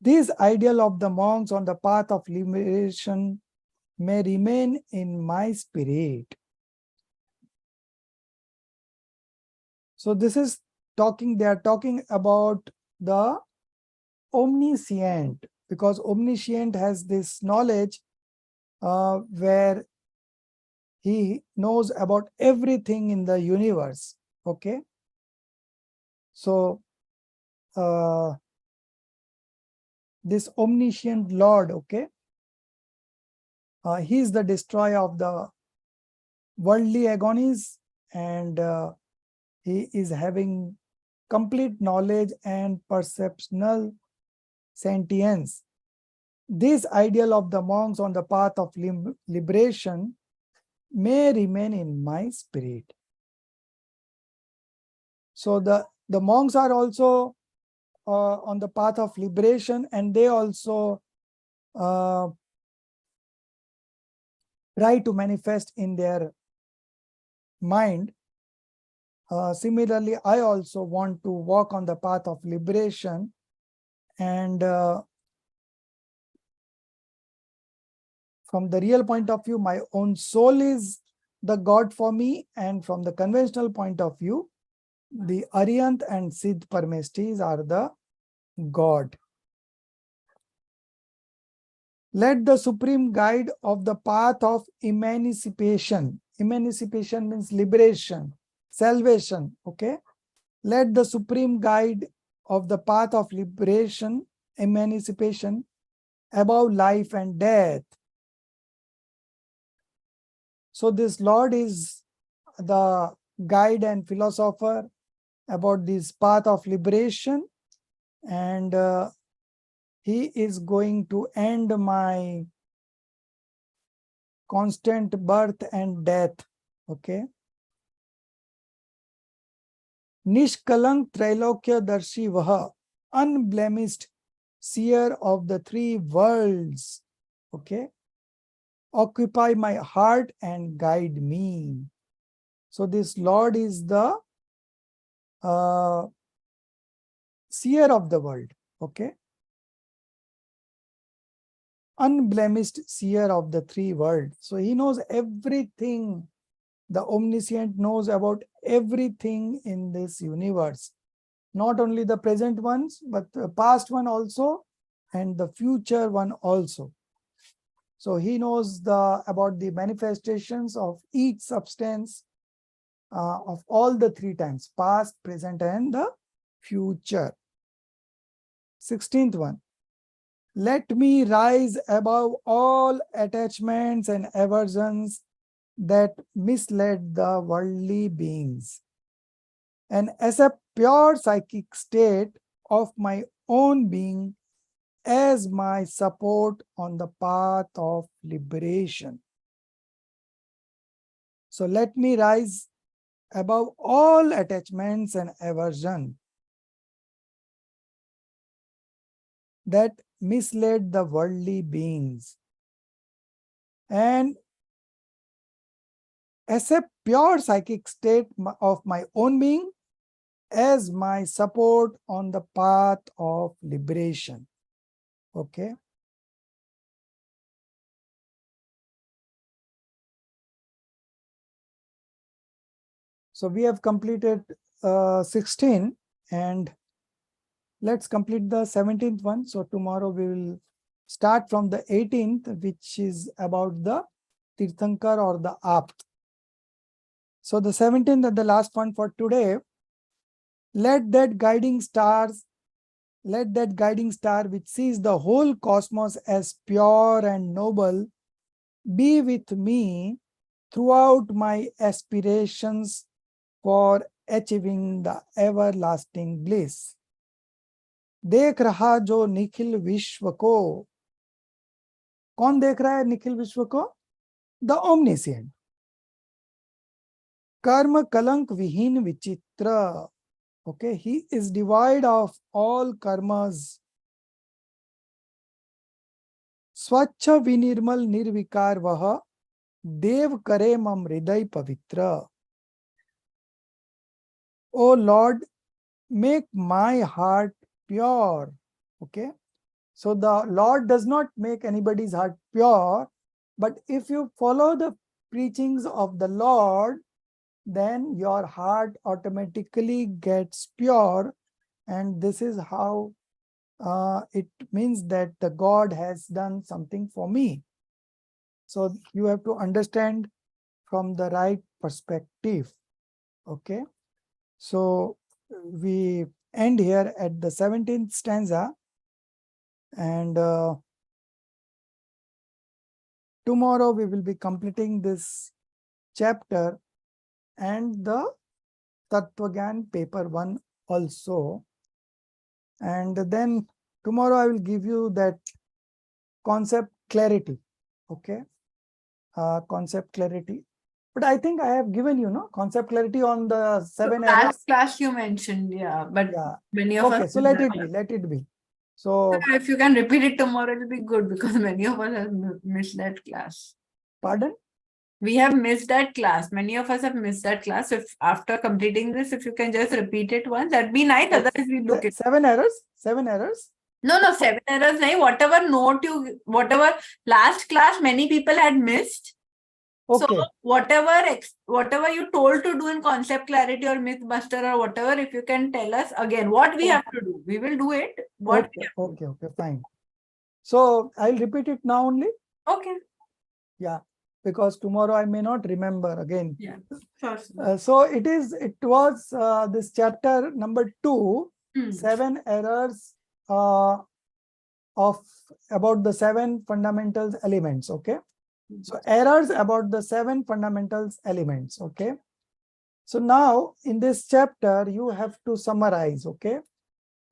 Speaker 1: This ideal of the monks on the path of liberation may remain in my spirit. So this is talking, they are talking about the omniscient, because omniscient has this knowledge where he knows about everything in the universe. Okay. So this omniscient Lord, okay, he is the destroyer of the worldly agonies, and he is having complete knowledge and perceptional sentience. This ideal of the monks on the path of liberation may remain in my spirit. So the monks are also on the path of liberation, and they also try to manifest in their mind. Similarly, I also want to walk on the path of liberation, and from the real point of view, my own soul is the God for me, and from the conventional point of view, the Aryant and Siddh Parmeshtis are the God. Let the supreme guide of the path of emancipation. Emancipation means liberation, salvation. Okay. Let the supreme guide of the path of liberation, emancipation, above life and death. So this Lord is the guide and philosopher about this path of liberation, and he is going to end my constant birth and death. Okay. Nishkalank Trailokya Darshi Vaha, unblemished seer of the three worlds. Okay. Occupy my heart and guide me. So this Lord is the seer of the world. Okay. Unblemished seer of the three worlds. So he knows everything. The omniscient knows about everything in this universe. Not only the present ones, but the past one also, and the future one also. So he knows about the manifestations of each substance of all the three times, past, present, and the future. 16th one. Let me rise above all attachments and aversions that misled the worldly beings, and as a pure psychic state of my own being as my support on the path of liberation. So let me rise above all attachments and aversion that misled the worldly beings, and as a pure psychic state of my own being as my support on the path of liberation. Okay. So we have completed 16, and let's complete the 17th one. So tomorrow we will start from the 18th, which is about the Tirthankar or the Apt. So the 17th and the last one for today. Let that guiding star which sees the whole cosmos as pure and noble be with me throughout my aspirations for achieving the everlasting bliss. देख रहा जो निखिल विश्व को, कौन देख रहा है निखिल विश्व को? द ओमनिशिएंट. कर्म कलंक विहीन विचित्र. Okay, he is devoid of all karmas. स्वच्छ विनिर्मल निर्विकार वह देव करे मम हृदय पवित्र. O Lord, make my heart pure. Okay, so the Lord does not make anybody's heart pure, but if you follow the preachings of the Lord, then your heart automatically gets pure, and this is how it means that the God has done something for me. So you have to understand from the right perspective. Okay, so we end here at the 17th stanza, and tomorrow we will be completing this chapter and the Tattva-gyan paper 1 also. And then tomorrow I will give you that concept clarity. Okay, concept clarity. But I think I have given you concept clarity on the 7 errors.
Speaker 2: Last class you mentioned, yeah, but
Speaker 1: Yeah.
Speaker 2: many of
Speaker 1: Okay,
Speaker 2: us
Speaker 1: so let it be. Let it be. So,
Speaker 2: if you can repeat it tomorrow, it'll be good because many of us have missed that class.
Speaker 1: pardon?
Speaker 2: We have missed that class. Many of us have missed that class. If after completing this, if you can just repeat it once, that'd be nice. Otherwise, we look it.
Speaker 1: 7 errors? 7 errors?
Speaker 2: No, 7 errors. Nahi, whatever last class many people had missed.
Speaker 1: Okay.
Speaker 2: So whatever you told to do in concept clarity or mythbuster or whatever, if you can tell us again what we have to do, we will do it. What we have to do.
Speaker 1: Okay, fine. So I'll repeat it now only.
Speaker 2: Okay.
Speaker 1: Yeah, because tomorrow I may not remember again.
Speaker 2: Yeah. Sure.
Speaker 1: So it was this chapter number 2, 7 errors of about the 7 fundamental elements. Okay. So errors about the 7 fundamental elements. Okay. So now in this chapter, you have to summarize, okay,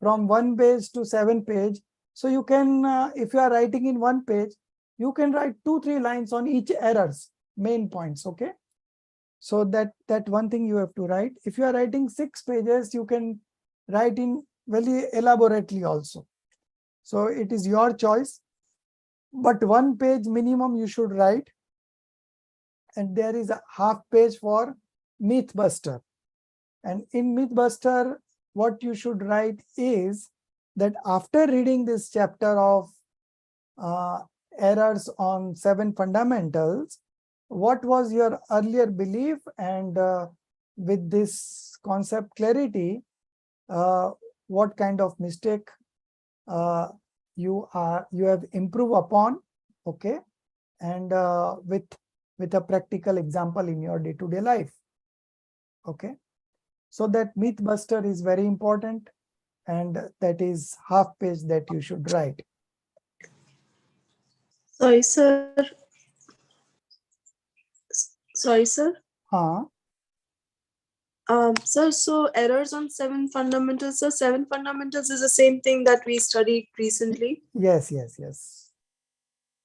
Speaker 1: from 1 page to 7 page. So you can, if you are writing in 1 page, you can write 2-3 lines on each errors, main points, okay. So that one thing you have to write. If you are writing 6 pages, you can write in very elaborately also. So it is your choice, but 1 page minimum you should write. And there is a half page for Mythbuster. And in Mythbuster, what you should write is that after reading this chapter of errors on 7 fundamentals, what was your earlier belief, and with this concept clarity, what kind of mistake you have improved upon, okay, and with a practical example in your day-to-day life, okay. So that Mythbuster is very important, and that is half page that you should write.
Speaker 3: Sorry, sir. Sorry, sir. Sir, so errors on 7 fundamentals. So 7 fundamentals is the same thing that we studied recently.
Speaker 1: Yes.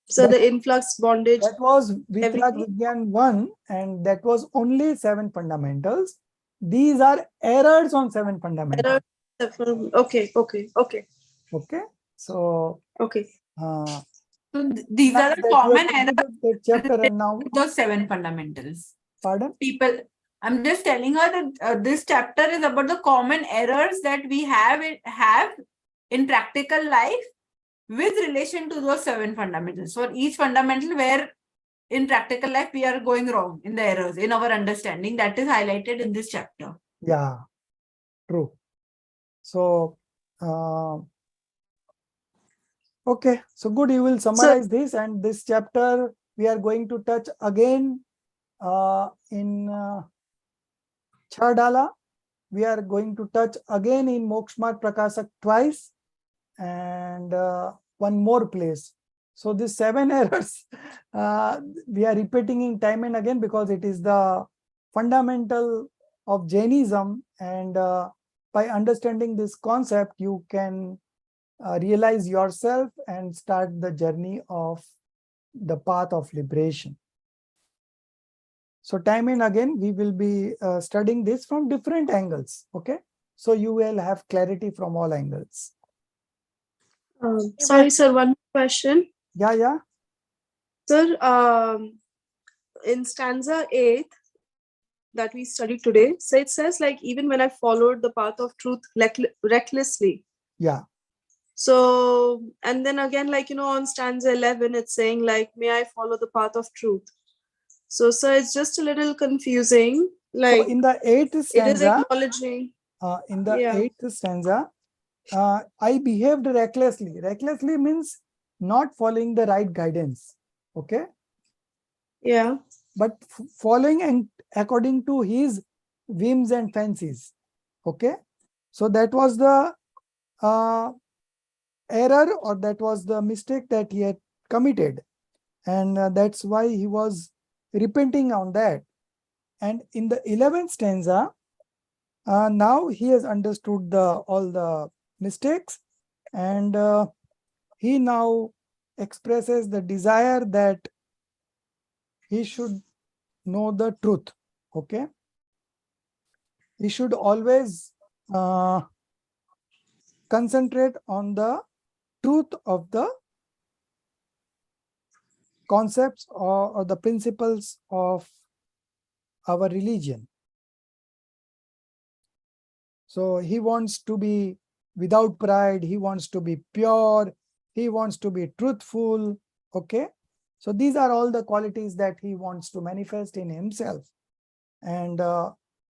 Speaker 3: So the influx, bondage.
Speaker 1: That was Vitrag
Speaker 3: everything?
Speaker 1: Vigyan 1, and that was only 7 fundamentals. These are errors on 7 fundamentals.
Speaker 3: Okay.
Speaker 1: Okay. So
Speaker 3: Okay.
Speaker 2: So these are the common errors.
Speaker 1: The chapter and now
Speaker 2: Those 7 fundamentals.
Speaker 1: Pardon?
Speaker 2: People, I'm just telling her that this chapter is about the common errors that we have in practical life with relation to those 7 fundamentals. For each fundamental where in practical life we are going wrong in the errors in our understanding, that is highlighted in this chapter.
Speaker 1: Yeah, true. So okay, so good, you will summarize this, and this chapter we are going to touch again in Chardala. We are going to touch again in Moksmarg Prakasak twice, and one more place. So these 7 errors we are repeating in time and again because it is the fundamental of Jainism, and by understanding this concept you can realize yourself and start the journey of the path of liberation. So time and again we will be studying this from different angles, okay? So you will have clarity from all angles.
Speaker 3: Sorry, sir, one question.
Speaker 1: Yeah.
Speaker 3: Sir, in stanza 8 that we studied today, so it says like, even when I followed the path of truth recklessly.
Speaker 1: Yeah.
Speaker 3: So, and then again, like, on stanza 11, it's saying like, may I follow the path of truth. So, sir, it's just a little confusing. Like,
Speaker 1: so in the 8th stanza,
Speaker 3: it is acknowledging.
Speaker 1: In the 8th stanza, I behaved recklessly. Recklessly means not following the right guidance. Okay.
Speaker 3: Yeah.
Speaker 1: But following and according to his whims and fancies. Okay. So that was the error, or that was the mistake that he had committed. And that's why he was repenting on that. And in the 11th stanza, now he has understood all the mistakes, and he now expresses the desire that he should know the truth. Okay, he should always concentrate on the truth of the concepts or the principles of our religion. So he wants to be without pride, he wants to be pure, he wants to be truthful. Okay, so these are all the qualities that he wants to manifest in himself. And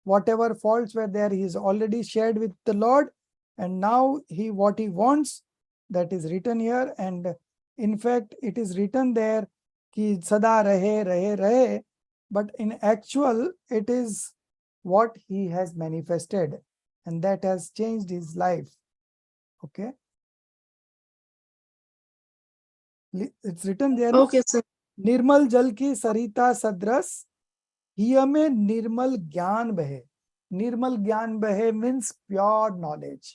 Speaker 1: whatever faults were there, he is already shared with the Lord, and now what he wants, that is written here. And in fact, it is written there ki sada rahe rahe rahe, but in actual it is what he has manifested, and that has changed his life. Okay, it's written there.
Speaker 3: Okay, sir.
Speaker 1: निर्मल जल की सरिता सदृश हिय में निर्मल ज्ञान बहे. Nirmal Gyan Bahe means pure knowledge.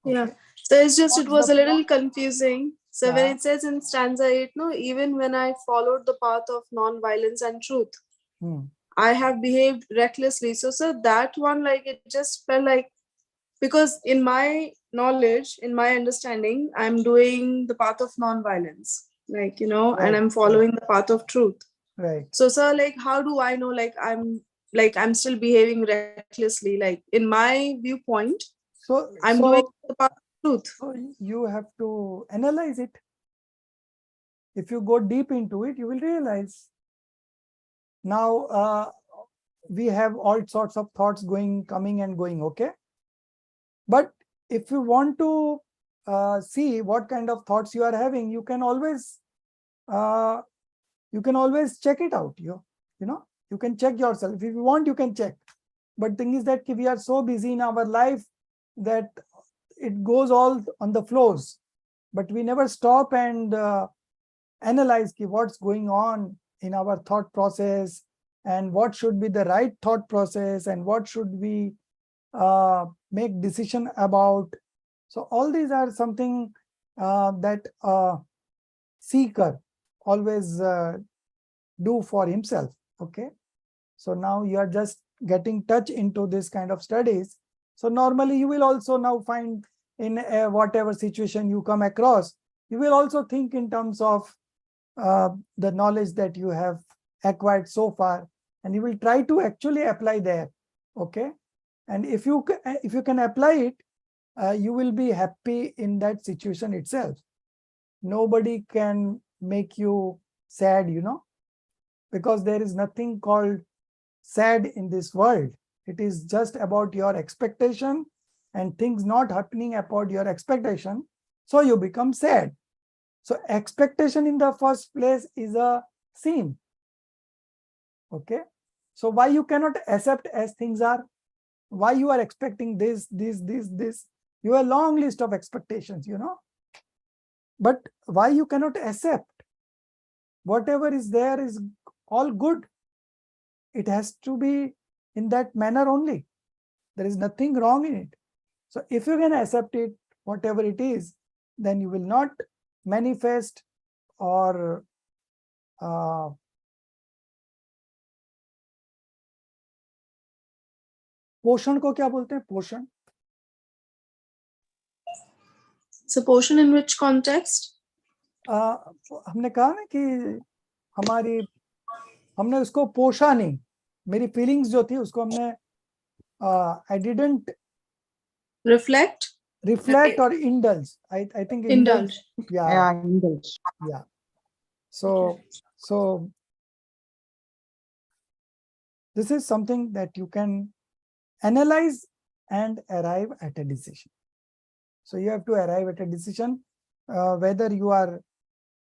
Speaker 3: Yeah. So it's just, it
Speaker 1: What's
Speaker 3: was
Speaker 1: the
Speaker 3: a little
Speaker 1: pure?
Speaker 3: confusing. So when
Speaker 1: Yeah.
Speaker 3: it says in stanza 8, no, even when I followed the path of non-violence and truth, I have behaved recklessly. So, sir, that one, like, it just felt like, because in my knowledge, in my understanding, I'm doing the path of non-violence, like, you know, and
Speaker 1: Right,
Speaker 3: I'm following the path of truth.
Speaker 1: Right.
Speaker 3: So, sir, like, how do I know, like, I'm still behaving recklessly? Like, in my viewpoint,
Speaker 1: So,
Speaker 3: I'm doing the path of truth.
Speaker 1: so you have to analyze it. If you go deep into it, you will realize. Now, we have all sorts of thoughts coming and going, okay? But if you want to see what kind of thoughts you are having, you can always check it out. You know, you can check yourself. If you want, you can check. But thing is that we are so busy in our life that it goes all on the flows, but we never stop and analyze what's going on in our thought process, and what should be the right thought process, and what should we make decision about. So all these are something that seeker always do for himself. Okay, so now you are just getting touch into this kind of studies. So normally you will also now find in whatever situation you come across, you will also think in terms of the knowledge that you have acquired so far, and you will try to actually apply there. Okay, and if you can apply it, you will be happy in that situation itself. Nobody can make you sad, you know, because there is nothing called sad in this world. It is just about your expectation and things not happening about your expectation. So you become sad. So expectation in the first place is a sin. Okay. So why you cannot accept as things are? Why you are expecting this? You have a long list of expectations, you know. But why you cannot accept? Whatever is there is all good. It has to be in that manner only. There is nothing wrong in it. So if you can accept it, whatever it is, then you will not manifest or पोषण को क्या बोलते हैं? पोषण.
Speaker 3: So portion in which context?
Speaker 1: हमने कहा ना कि हमने उसको पोषा नहीं. मेरी फीलिंग्स जो थी उसको हमने I didn't reflect or indulge. I think indulge. Yeah, indulge. Yeah. So this is something that you can analyze and arrive at a decision. So you have to arrive at a decision whether you are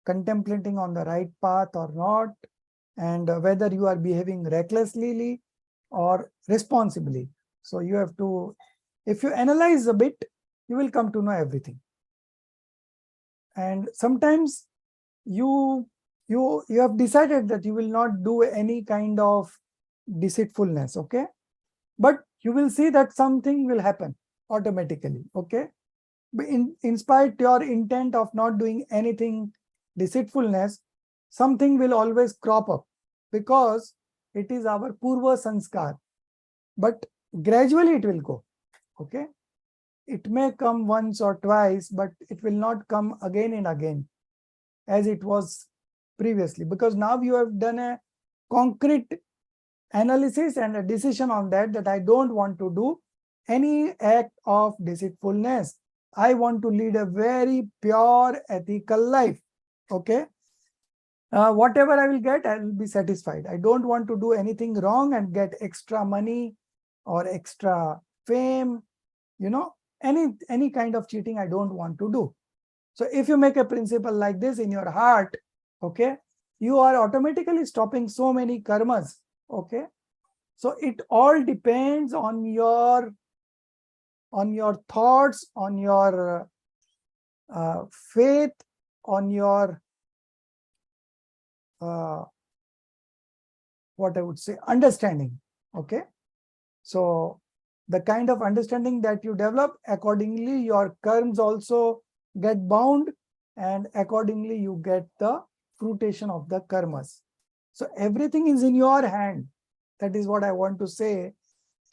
Speaker 1: contemplating on the right path or not, and whether you are behaving recklessly or responsibly. So you have to, if you analyze a bit, you will come to know everything. And sometimes you have decided that you will not do any kind of deceitfulness, okay? But you will see that something will happen automatically, okay? In spite your intent of not doing anything deceitfulness, something will always crop up because it is our purva sanskar. But gradually it will go. Okay. It may come once or twice, but it will not come again and again as it was previously, because now you have done a concrete analysis and a decision on that I don't want to do any act of deceitfulness. I want to lead a very pure ethical life. Okay. Whatever I will get, I will be satisfied. I don't want to do anything wrong and get extra money or extra fame, any kind of cheating I don't want to do. So if you make a principle like this in your heart, okay, you are automatically stopping so many karmas. Okay. So it all depends on your thoughts, on your faith, on your what I would say, understanding. Okay. So the kind of understanding that you develop, accordingly your karmas also get bound, and accordingly you get the fruition of the karmas. So everything is in your hand. That is what I want to say.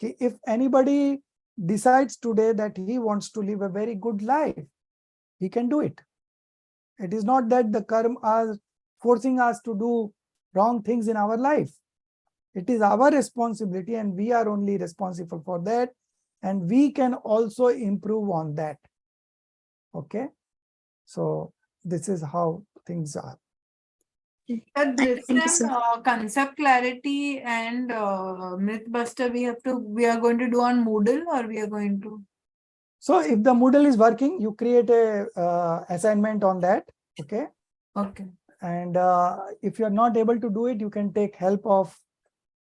Speaker 1: If anybody decides today that he wants to live a very good life, he can do it. It is not that the karma are forcing us to do wrong things in our life. It is our responsibility, and we are only responsible for that, and we can also improve on that. Okay. So this is how things are.
Speaker 2: But this
Speaker 3: Thank you,
Speaker 2: time,
Speaker 3: sir.
Speaker 2: concept clarity and Mythbuster we are going to do on Moodle, or we are going to?
Speaker 1: So if the Moodle is working, you create a assignment on that. Okay.
Speaker 2: Okay.
Speaker 1: And if you're not able to do it, you can take help of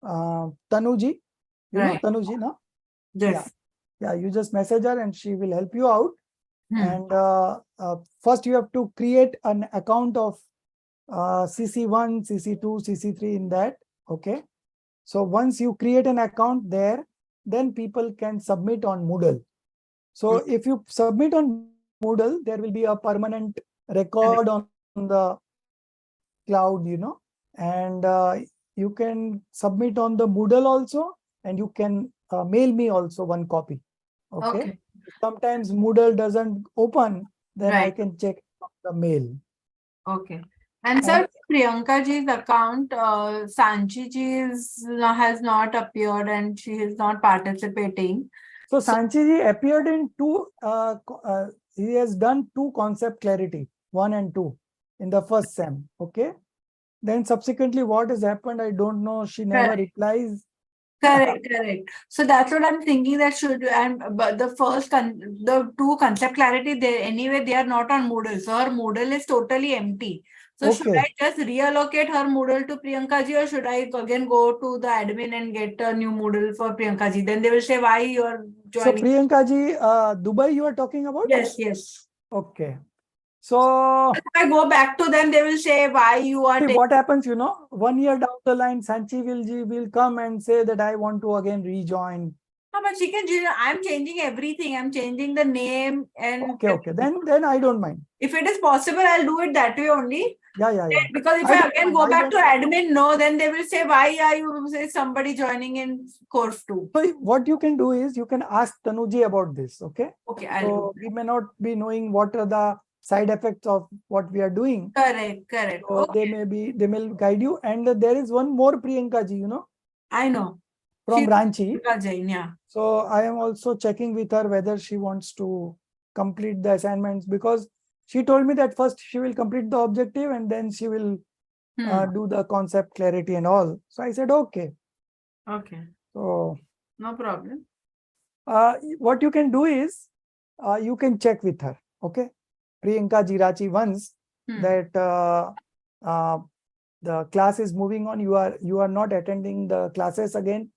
Speaker 1: Tanuji. You know
Speaker 2: Right.
Speaker 1: Tanuji, no?
Speaker 2: Yes.
Speaker 1: Yeah, you just message her and she will help you out.
Speaker 2: Hmm.
Speaker 1: And first you have to create an account of CC1, CC2, CC3 in that. Okay. So once you create an account there, then people can submit on Moodle. So if you submit on Moodle, there will be a permanent record on the cloud, and you can submit on the Moodle also, and you can mail me also one copy. Okay. Sometimes Moodle doesn't open, then I
Speaker 2: Right.
Speaker 1: can check the mail.
Speaker 2: Okay. And sir, Priyanka ji's account, Sanchi ji's has not appeared and she is not participating.
Speaker 1: So Sanchi ji appeared in he has done 2 concept clarity, 1 and 2 in the first sem. Okay. Then subsequently what has happened, I don't know. She never replies.
Speaker 2: Correct. So that's what I'm thinking, that should, and but the the 2 concept clarity, they are not on Moodle. So her Moodle is totally empty. So should I just reallocate her Moodle to Priyanka ji, or should I again go to the admin and get a new Moodle for Priyanka ji? Then they will say why you are joining.
Speaker 1: So Priyanka ji, Dubai you are talking about?
Speaker 2: Yes.
Speaker 1: Okay. So
Speaker 2: if I go back to them, they will say why you are.
Speaker 1: See, what happens, 1 year down the line, Sanchi will come and say that I want to again rejoin.
Speaker 2: No, but she can. I'm changing everything. I'm changing the name and.
Speaker 1: Okay. Then I don't mind.
Speaker 2: If it is possible, I'll do it that way only.
Speaker 1: Yeah.
Speaker 2: Because if I again go back to admin, no, then they will say, why are you say somebody joining in course 2?
Speaker 1: So what you can do is you can ask Tanuji about this. Okay.
Speaker 2: Okay.
Speaker 1: So we may not be knowing what are the side effects of what we are doing.
Speaker 2: Correct.
Speaker 1: So they may guide you. And there is one more Priyanka ji,
Speaker 2: I know.
Speaker 1: From Ranchi.
Speaker 2: Yeah.
Speaker 1: So I am also checking with her whether she wants to complete the assignments, because she told me that first she will complete the objective and then she will do the concept clarity and all. So I said, okay. So
Speaker 2: no problem.
Speaker 1: What you can do is you can check with her. Okay. Priyanka Jirachi once that the class is moving on. You are not attending the classes again.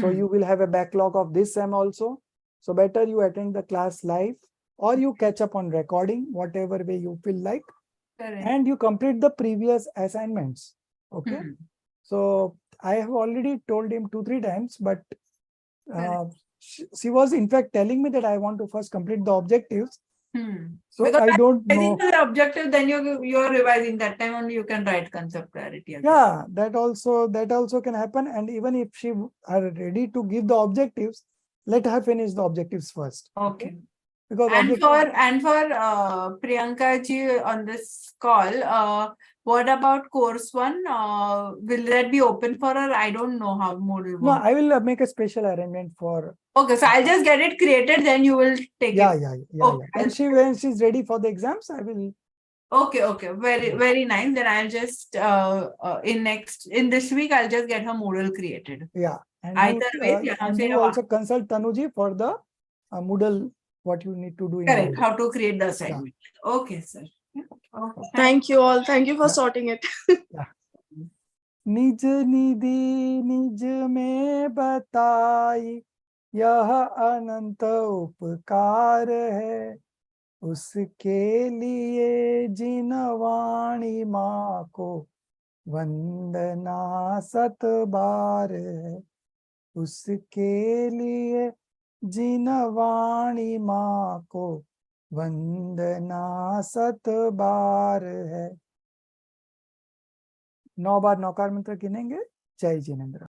Speaker 1: So you will have a backlog of this sem also. So better you attend the class live, or you catch up on recording, whatever way you feel like. And you complete the previous assignments. Okay. So I have already told him 2-3 times, but she was in fact telling me that I want to first complete the objectives. So
Speaker 2: Because
Speaker 1: I don't
Speaker 2: I think
Speaker 1: know.
Speaker 2: the objective, then you're revising that time only you can write concept clarity again.
Speaker 1: Yeah, that also can happen. And even if she are ready to give the objectives, let her finish the objectives first.
Speaker 2: Okay.
Speaker 1: Because
Speaker 2: And for Priyanka ji on this call, what about course 1? Will that be open for her? I don't know how Moodle
Speaker 1: no,
Speaker 2: works.
Speaker 1: I will make a special arrangement for.
Speaker 2: Okay, so I'll just get it created, then you will take
Speaker 1: Yeah,
Speaker 2: it.
Speaker 1: yeah.
Speaker 2: Okay.
Speaker 1: When she's ready for the exams, I will.
Speaker 2: Okay. Very nice. Then I'll just in this week I'll just get her Moodle created.
Speaker 1: Yeah. And
Speaker 2: Either way,
Speaker 1: you also consult Tanuji for the Moodle, what you need to do in
Speaker 2: correct,
Speaker 1: Moodle.
Speaker 2: how to create the assignment. Yeah. Okay, sir. Okay.
Speaker 3: Thank you all. Thank you for sorting it.
Speaker 1: Yeah. निज निधि निज में बताई यह अनंत उपकार है उसके लिए जिन वाणी माँ को वंदना सत बार है उसके लिए जिन वाणी माँ को वंदना सत बार है 9 बार नौकार मंत्र गिनेंगे जय जिनेंद्र।